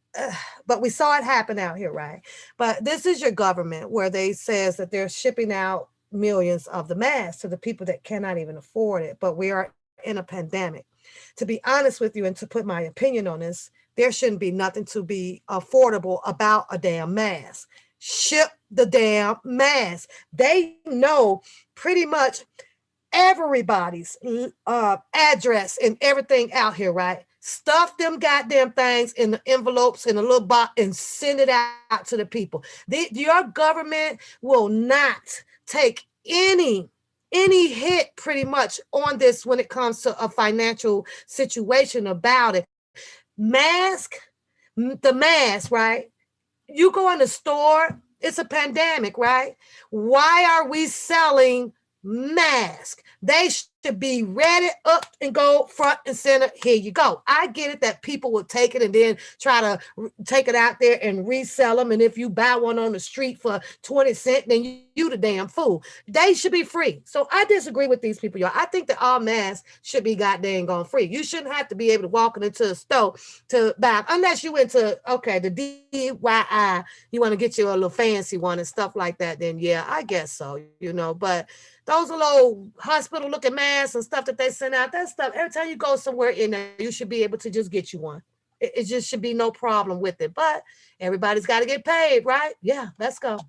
but we saw it happen out here, right? But this is your government where they says that they're shipping out millions of the masks to the people that cannot even afford it. But we are in a pandemic. To be honest with you, and to put my opinion on this, there shouldn't be nothing to be affordable about a damn mask. Ship the damn mask. They know pretty much everybody's address and everything out here, right? Stuff them goddamn things in the envelopes in a little box and send it out to the people. Your government will not take any hit pretty much on this when it comes to a financial situation about it. The mask, right? You go in the store, it's a pandemic, right? Why are we selling masks? They should be ready up and go front and center. Here you go. I get it that people will take it and then try to take it out there and resell them. And if you buy one on the street for 20 cents, then you the damn fool. They should be free. So I disagree with these people, y'all. I think that all masks should be goddamn gone free. You shouldn't have to be able to walk into a store to buy, unless you went to, the DIY, you want to get you a little fancy one and stuff like that, then yeah, I guess so, but those little hospital looking masks and stuff that they send out, that stuff, every time you go somewhere in there, you should be able to just get you one. It just should be no problem with it. But everybody's got to get paid, right? Yeah, let's go.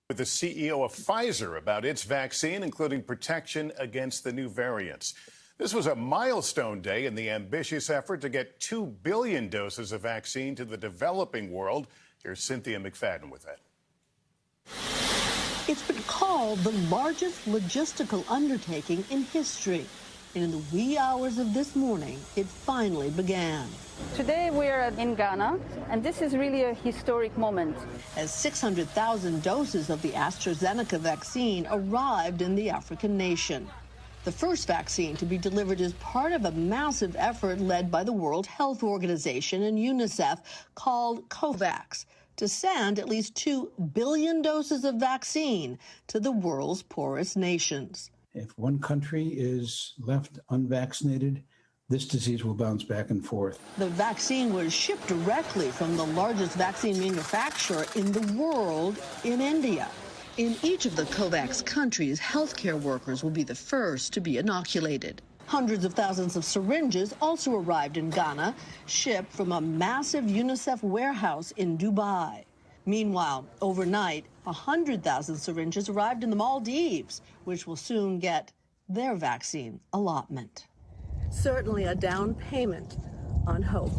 With the CEO of Pfizer about its vaccine, including protection against the new variants. This was a milestone day in the ambitious effort to get 2 billion doses of vaccine to the developing world. Here's Cynthia McFadden with that. It's been called the largest logistical undertaking in history. And in the wee hours of this morning, it finally began. Today we are in Ghana, and this is really a historic moment. As 600,000 doses of the AstraZeneca vaccine arrived in the African nation. The first vaccine to be delivered is part of a massive effort led by the World Health Organization and UNICEF called COVAX to send at least 2 billion doses of vaccine to the world's poorest nations. If one country is left unvaccinated, this disease will bounce back and forth. The vaccine was shipped directly from the largest vaccine manufacturer in the world in India. In each of the COVAX countries, healthcare workers will be the first to be inoculated. Hundreds of thousands of syringes also arrived in Ghana, shipped from a massive UNICEF warehouse in Dubai. Meanwhile, overnight, 100,000 syringes arrived in the Maldives, which will soon get their vaccine allotment. Certainly a down payment on hope.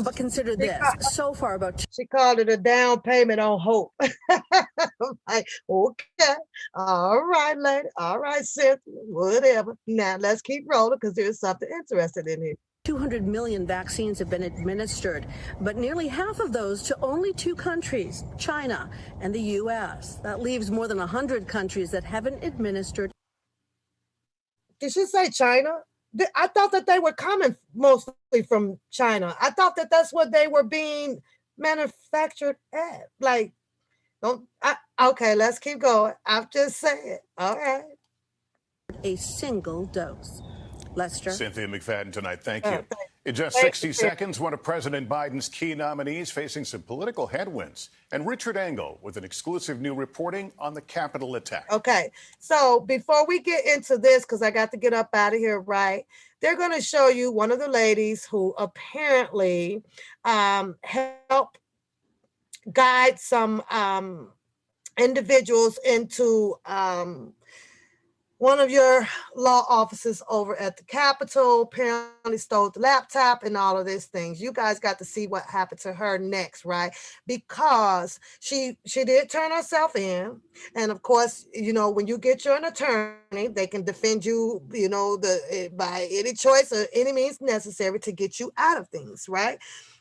But consider this, so far about... She called it a down payment on hope. I'm like, okay, all right, lady, all right, Cynthia, whatever. Now let's keep rolling because there's something interesting in here. 200 million vaccines have been administered, but nearly half of those to only 2 countries, China and the U.S. That leaves more than 100 countries that haven't administered. Did she say China? I thought that they were coming mostly from China. I thought that that's what they were being manufactured at. Like, okay, let's keep going. I'm just saying. All right. A single dose. Lester. Cynthia McFadden tonight. Thank you. In just 60 seconds, one of President Biden's key nominees facing some political headwinds. And Richard Engel with an exclusive new reporting on the Capitol attack. Okay, so before we get into this, because I got to get up out of here, right? They're going to show you one of the ladies who apparently helped guide some individuals into one of your law offices over at the Capitol. Apparently stole the laptop and all of these things. You guys got to see what happened to her next, right? Because she did turn herself in. And of course, you know, when you get your attorney, they can defend you, you know, by any choice or any means necessary to get you out of things, right?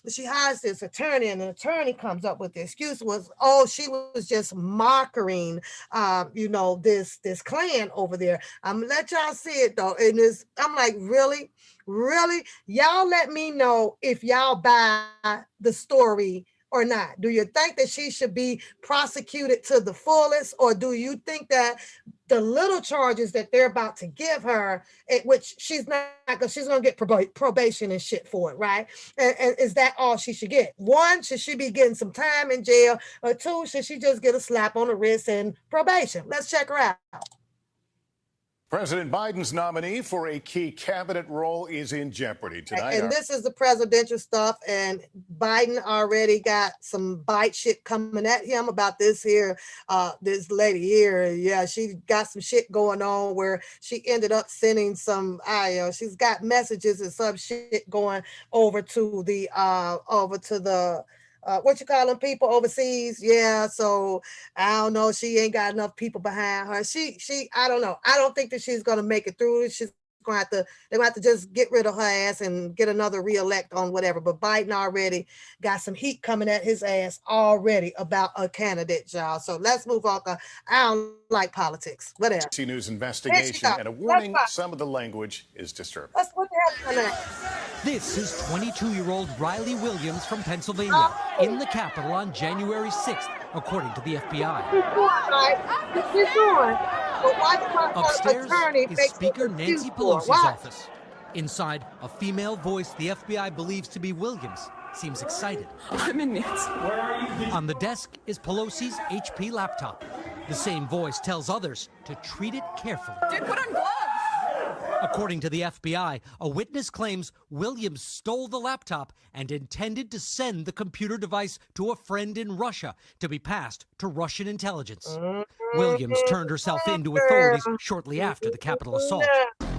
She hires this attorney, and the attorney comes up with the excuse was, oh, she was just mocking, you know, this Klan over there. I'm gonna let y'all see it though. And I'm like, really? Y'all let me know if y'all buy the story or not. Do you think that she should be prosecuted to the fullest, or do you think that the little charges that they're about to give her, which she's not, because she's going to get probation and shit for it, right? And is that all she should get? 1, should she be getting some time in jail? Or 2, should she just get a slap on the wrist and probation? Let's check her out. President Biden's nominee for a key cabinet role is in jeopardy tonight. And this is the presidential stuff, and Biden already got some bite shit coming at him about this here, this lady here. Yeah, she got some shit going on where she ended up sending some, she's got messages and some shit going over to the, what you call them, people overseas. Yeah, so I don't know, she ain't got enough people behind her. She I don't know. I don't think that she's gonna make it through. She's gonna have to, they're gonna have to just get rid of her ass and get another reelect on whatever. But Biden already got some heat coming at his ass already about a candidate, y'all. So let's move on. I don't like politics. Whatever. ABC News investigation and a warning, some of the language is disturbing. Let's put the hell in there. This is 22-year-old Riley Williams from Pennsylvania in the Capitol on January 6th, according to the FBI. Upstairs is Speaker Nancy Pelosi's office. Inside, a female voice the FBI believes to be Williams seems excited. I'm in Nancy. Where are you? On the desk is Pelosi's HP laptop. The same voice tells others to treat it carefully. Dude, put on gloves. According to the FBI, a witness claims Williams stole the laptop and intended to send the computer device to a friend in Russia to be passed to Russian intelligence. Williams turned herself in to authorities shortly after the Capitol assault.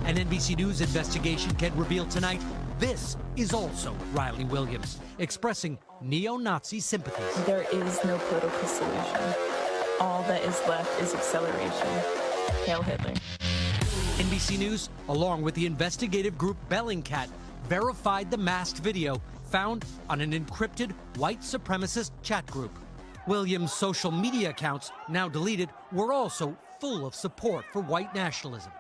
An NBC News investigation can reveal tonight this is also Riley Williams, expressing neo-Nazi sympathies. There is no political solution. all that is left is acceleration. Hail Hitler. NBC News, along with the investigative group Bellingcat, verified the masked video found on an encrypted white supremacist chat group. Williams' social media accounts, now deleted, were also full of support for white nationalism.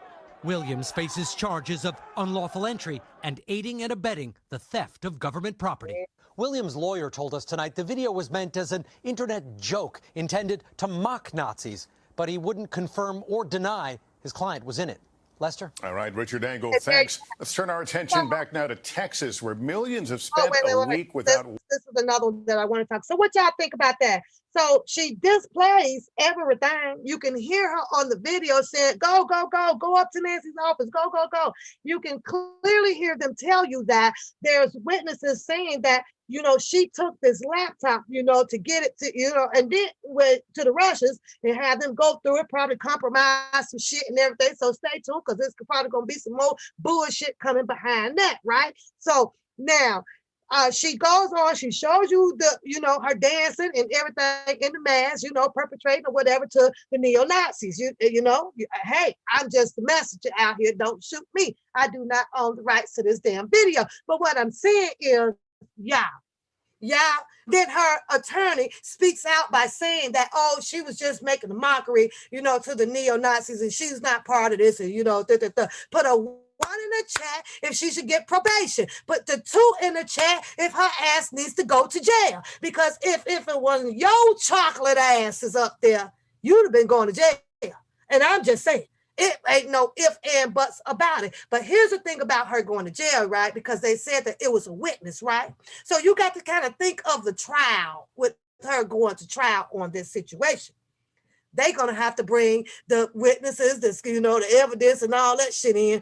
Williams faces charges of unlawful entry and aiding and abetting the theft of government property. Williams' lawyer told us tonight the video was meant as an internet joke intended to mock Nazis, but he wouldn't confirm or deny his client was in it. Lester? All right, Richard Engel, thanks. Let's turn our attention back now to Texas, where millions have spent a week without... This is another one that I want to talk. So what y'all think about that? So she displays everything. You can hear her on the video saying, go, go, go, go up to Nancy's office, go, go, go. You can clearly hear them tell you that. There's witnesses saying that, you know, she took this laptop, you know, to get it to, you know, and then went to the Russians and had them go through it, probably compromise some shit and everything. So stay tuned, because there's probably going to be some more bullshit coming behind that, right? So now, she goes on, she shows you the, you know, her dancing and everything in the mask, you know, perpetrating or whatever to the neo-Nazis. You know, hey, I'm just the messenger out here. Don't shoot me. I do not own the rights to this damn video. But what I'm saying is, then her attorney speaks out by saying that, oh, she was just making a mockery, you know, to the neo-Nazis, and she's not part of this, and, you know, put a 1 in the chat if she should get probation. Put the 2 in the chat if her ass needs to go to jail. Because if it wasn't your chocolate asses up there, you'd have been going to jail. And I'm just saying, it ain't no ifs and buts about it. But here's the thing about her going to jail, right? Because they said that it was a witness, right? So you got to kind of think of the trial with her going to trial on this situation. They're going to have to bring the witnesses, this, you know, the evidence and all that shit in,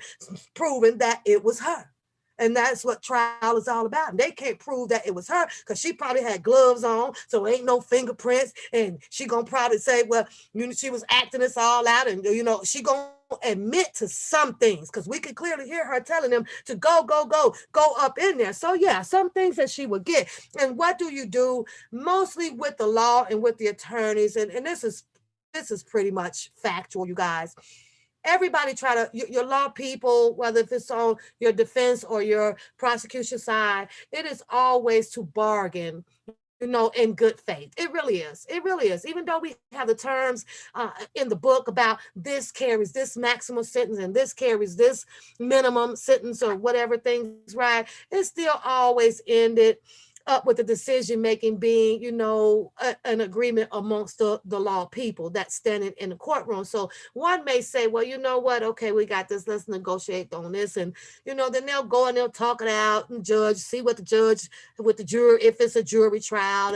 proving that it was her. And that's what trial is all about. And they can't prove that it was her because she probably had gloves on, so ain't no fingerprints. And she going to probably say, well, you know, she was acting this all out. And, you know, she going to admit to some things because we could clearly hear her telling them to go up in there. So, yeah, some things that she would get. And what do you do? Mostly with the law and with the attorneys. And this is pretty much factual, you guys. Everybody try to, your law people, whether if it's on your defense or your prosecution side, it is always to bargain, you know, in good faith. It really is. It really is. Even though we have the terms in the book about this carries this maximum sentence and this carries this minimum sentence or whatever things, right? It's still always ended up with the decision making being, you know, an agreement amongst the law people that's standing in the courtroom. So one may say, well, you know what, okay, we got this, let's negotiate on this. And, you know, then they'll go and they'll talk it out and judge, see what the judge with the jury, if it's a jury trial,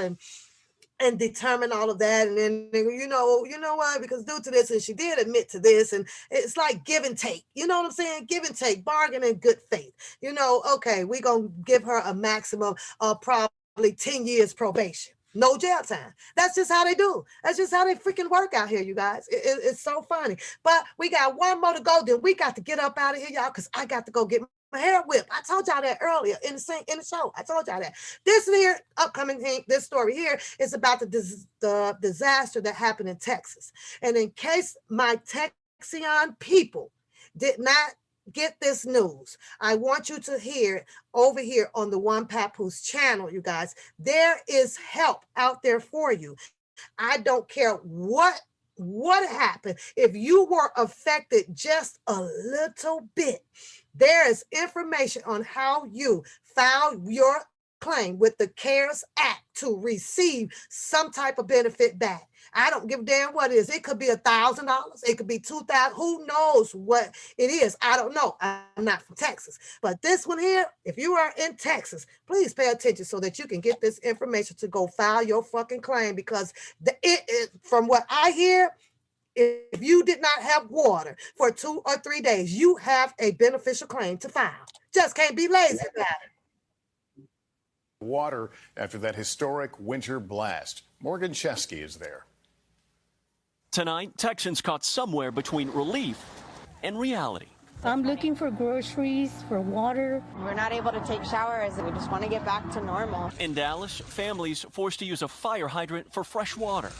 and determine all of that. And then, you know what, because due to this, and she did admit to this, and it's like give and take, you know what I'm saying? Give and take, bargain in good faith. You know, okay, we're going to give her a maximum of probably 10 years probation. No jail time. That's just how they do. That's just how they freaking work out here, you guys. It's so funny. But we got one more to go, then we got to get up out of here, y'all, because I got to go get my hair whipped. I told y'all that earlier in the show. I told y'all that. This here, upcoming thing, this story here is about the disaster that happened in Texas. And in case my Texian people did not get this news, I want you to hear it over here on the ONEPAPOOSE channel, you guys. There is help out there for you. I don't care what happened. If you were affected just a little bit, there is information on how you file your claim with the CARES Act to receive some type of benefit back. I don't give a damn what it is. It could be $1,000. It could be $2,000. Who knows what it is? I don't know. I'm not from Texas. But this one here, if you are in Texas, please pay attention so that you can get this information to go file your fucking claim, because from what I hear, if you did not have water for 2 or 3 days, you have a beneficial claim to file. Just can't be lazy about it. Water after that historic winter blast. Morgan Chesky is there. Tonight, Texans caught somewhere between relief and reality. I'm looking for groceries, for water. We're not able to take showers. We just want to get back to normal. In Dallas, families forced to use a fire hydrant for fresh water.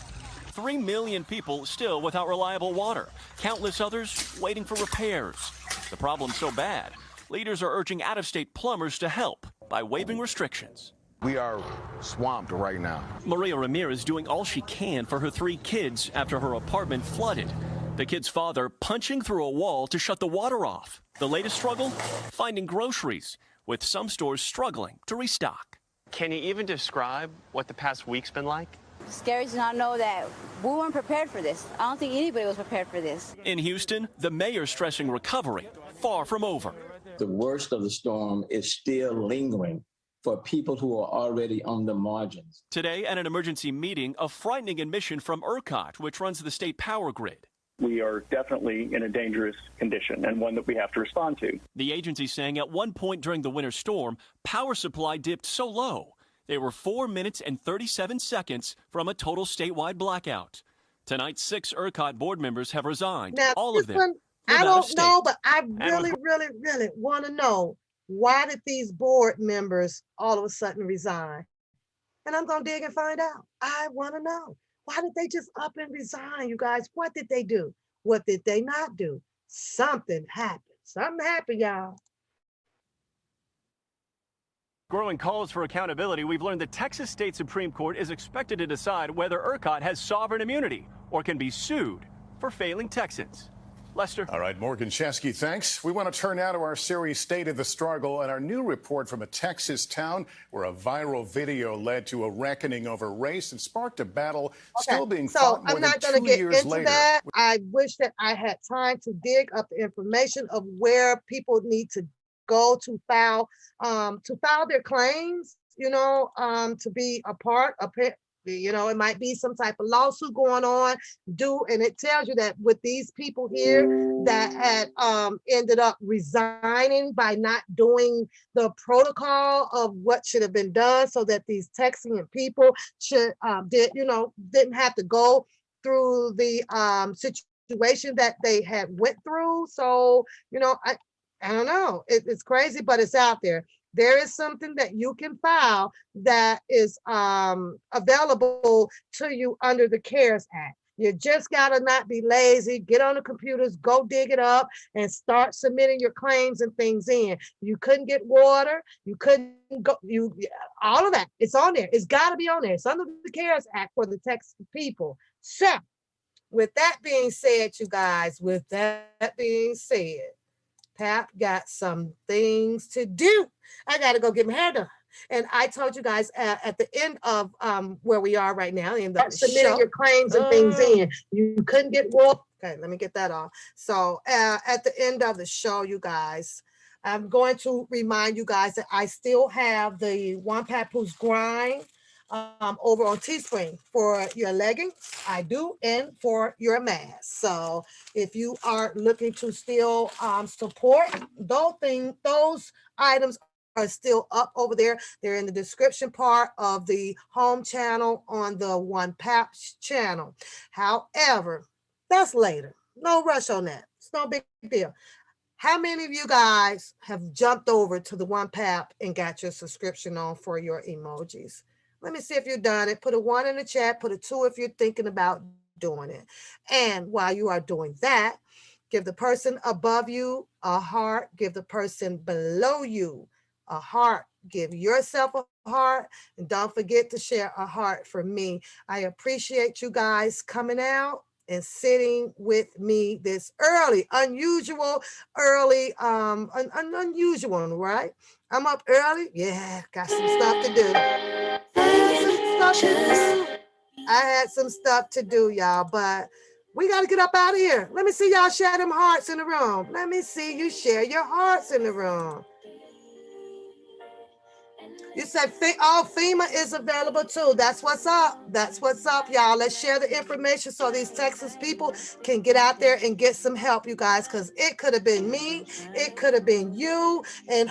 3 million people still without reliable water, countless others waiting for repairs. The problem's so bad, leaders are urging out-of-state plumbers to help by waiving restrictions. We are swamped right now. Maria Ramirez doing all she can for her 3 kids after her apartment flooded. The kid's father punching through a wall to shut the water off. The latest struggle? Finding groceries, with some stores struggling to restock. Can you even describe what the past week's been like? Scary to not know that we weren't prepared for this. I don't think anybody was prepared for this. In Houston, the mayor stressing recovery far from over. The worst of the storm is still lingering for people who are already on the margins. Today, at an emergency meeting, a frightening admission from ERCOT, which runs the state power grid. We are definitely in a dangerous condition and one that we have to respond to. The agency saying at one point during the winter storm, power supply dipped so low, they were 4 minutes and 37 seconds from a total statewide blackout. Tonight, 6 ERCOT board members have resigned, Now, all of them. one, I don't know, but I really want to know, why did these board members all of a sudden resign? And I'm going to dig and find out. I want to know. Why did they just up and resign, you guys? What did they do? What did they not do? Something happened. Something happened, y'all. Growing calls for accountability, we've learned the Texas State Supreme Court is expected to decide whether ERCOT has sovereign immunity or can be sued for failing Texans. Lester. All right, Morgan Chesky, thanks. We want to turn now to our series State of the Struggle and our new report from a Texas town where a viral video led to a reckoning over race and sparked a battle still being fought more than 2 years later. That. I wish that I had time to dig up the information of where people need to go to file their claims, to be a part of it. It might be some type of lawsuit going on, and it tells you that with these people here that had ended up resigning by not doing the protocol of what should have been done, so that these Texian people didn't have to go through the situation that they had went through. So, I don't know. It's crazy, but it's out there. There is something that you can file that is available to you under the CARES Act. You just gotta not be lazy, get on the computers, go dig it up and start submitting your claims and things in. You couldn't get water, you couldn't go, all of that, it's on there. It's gotta be on there. It's under the CARES Act for the Texas people. So with that being said, you guys, Pap got some things to do. I got to go get my hair done. And I told you guys at the end of where we are right now, in the submitting your claims and things in, you couldn't get water. Okay, let me get that off. So at the end of the show, you guys, I'm going to remind you guys that I still have the ONEPAPOOSE grind over on Teespring for your leggings. I do, and for your mask. So if you are looking to still support those items are still up over there. They're in the description part of the home channel on the ONEPAP channel. However, that's later. No rush on that. It's no big deal. How many of you guys have jumped over to the ONEPAP and got your subscription on for your emojis? Let me see if you've done it. Put a 1 in the chat, put a 2 if you're thinking about doing it. And while you are doing that, give the person above you a heart, give the person below you a heart, give yourself a heart, and don't forget to share a heart for me. I appreciate you guys coming out and sitting with me this early, unusual, right? I'm up early. Yeah, got some stuff to do. I had some stuff to do, y'all, but we got to get up out of here. Let me see y'all share them hearts in the room. Let me see you share your hearts in the room. You said, oh, FEMA is available too. That's what's up. That's what's up, y'all. Let's share the information so these Texas people can get out there and get some help, you guys, because it could have been me, it could have been you, and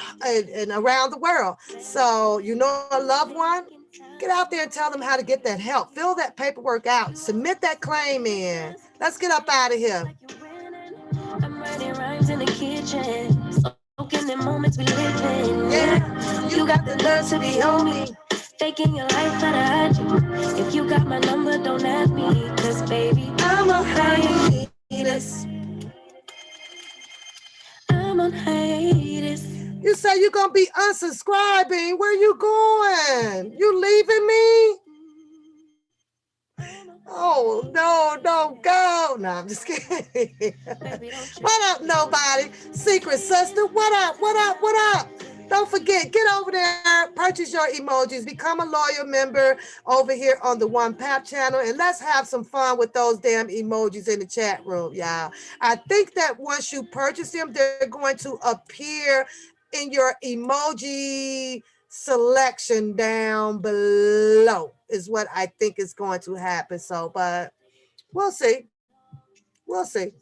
around the world. So, a loved one, get out there and tell them how to get that help. Fill that paperwork out. Submit that claim in. Let's get up out of here. I'm writing rhymes in the kitchen. In the moments we live in. Yeah, you got the nerve to be on me. Taking your life trying to hide you. If you got my number, don't ask me. Cause baby, I'm on hiatus. I'm on hiatus. You say you're gonna be unsubscribing. Where you going? You leaving me? Oh, no, don't go. No, I'm just kidding. What up, nobody? Secret sister, what up, what up, what up? Don't forget, get over there, purchase your emojis, become a loyal member over here on the ONEPAP channel, and let's have some fun with those damn emojis in the chat room, y'all. I think that once you purchase them, they're going to appear in your emoji selection down below is what I think is going to happen. So, but we'll see. We'll see.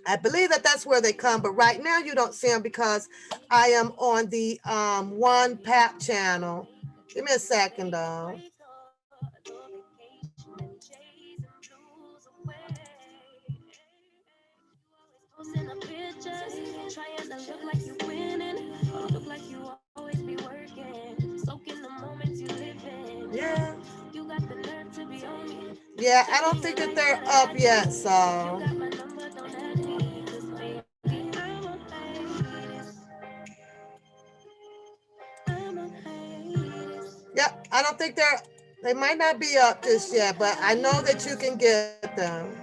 I believe that that's where they come, but right now you don't see them because I am on the ONEPAP channel. Give me a second, though. Yeah. Yeah, I don't think that they're up yet, so. Yep, I don't think they might not be up just yet, but I know that you can get them.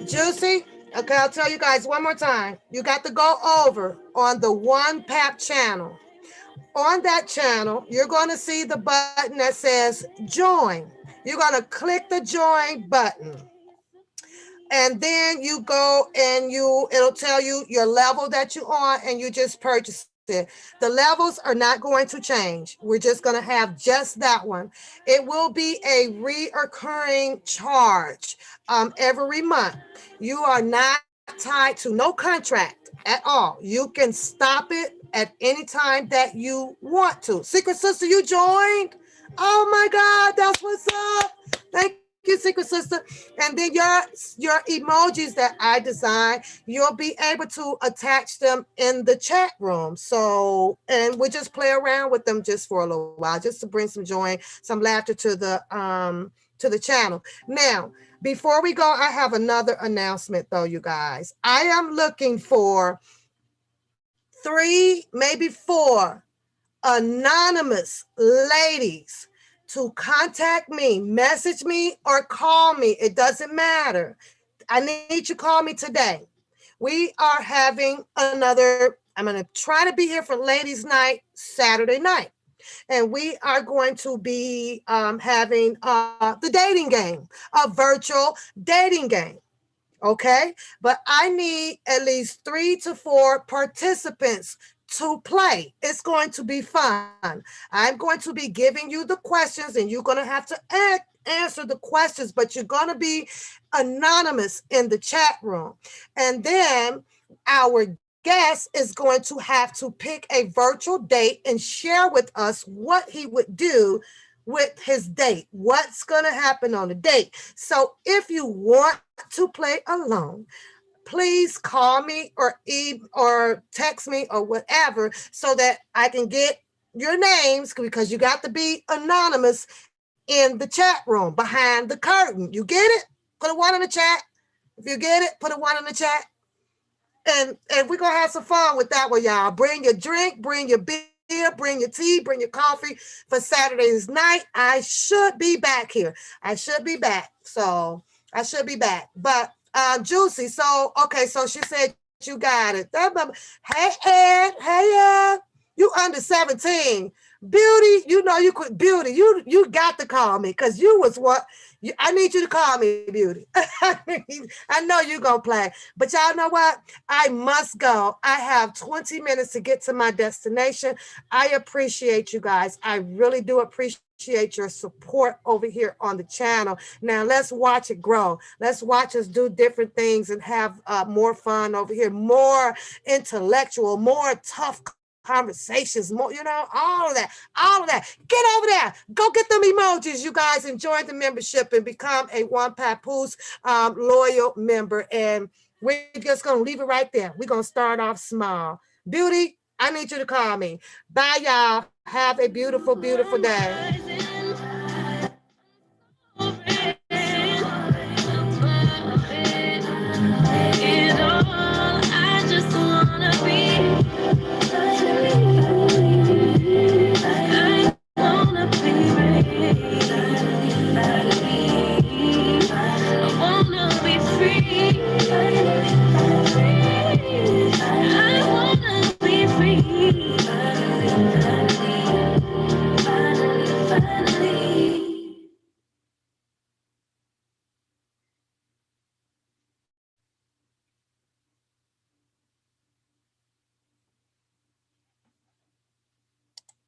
Juicy, okay, I'll tell you guys one more time. You got to go over on the ONEPAP channel. On that channel, you're going to see the button that says join. You're going to click the join button. And then you go and it'll tell you your level that you're on and you just purchase it. The levels are not going to change. We're just going to have just that one. It will be a reoccurring charge every month. You are not tied to no contract at all. You can stop it at any time that you want to. Secret Sister, you joined? Oh my God, that's what's up. Thank you, Secret Sister. And then your emojis that I designed, you'll be able to attach them in the chat room. So, and we'll just play around with them just for a little while, just to bring some joy, some laughter to the channel. Now, before we go, I have another announcement though, you guys. I am looking for 3, maybe 4 anonymous ladies to contact me, message me, or call me. It doesn't matter. I need you to call me today. We are having I'm going to try to be here for ladies' night Saturday night. And we are going to be having the dating game, a virtual dating game. Okay, but I need at least 3 to 4 participants to play. It's going to be fun. I'm going to be giving you the questions and you're going to have to answer the questions, but you're going to be anonymous in the chat room. And then our guest is going to have to pick a virtual date and share with us what he would do with his date, what's going to happen on the date. So if you want to play alone, please call me or text me or whatever so that I can get your names, because you got to be anonymous in the chat room behind the curtain. You get it? Put a 1 in the chat. If you get it, put a 1 in the chat. And we're going to have some fun with that one, y'all. Bring your drink, bring your beer, bring your tea, bring your coffee for Saturday's night. I should be back here. I should be back. So I should be back. But Juicy, so, okay, so she said you got it. Hey, Ed. Hey, Ed. You under 17. Beauty, you know you could, Beauty, you got to call me because you was what, I need you to call me, Beauty. I know you're going to play. But y'all know what? I must go. I have 20 minutes to get to my destination. I appreciate you guys. I really do appreciate your support over here on the channel. Now let's watch it grow. Let's watch us do different things and have more fun over here, more intellectual, more tough conversations, more, you know, all of that. Get over there. Go get them emojis, you guys, and join the membership and become a ONEPAPOOSE loyal member. And we're just going to leave it right there. We're going to start off small. Beauty, I need you to call me. Bye, y'all. Have a beautiful, beautiful day.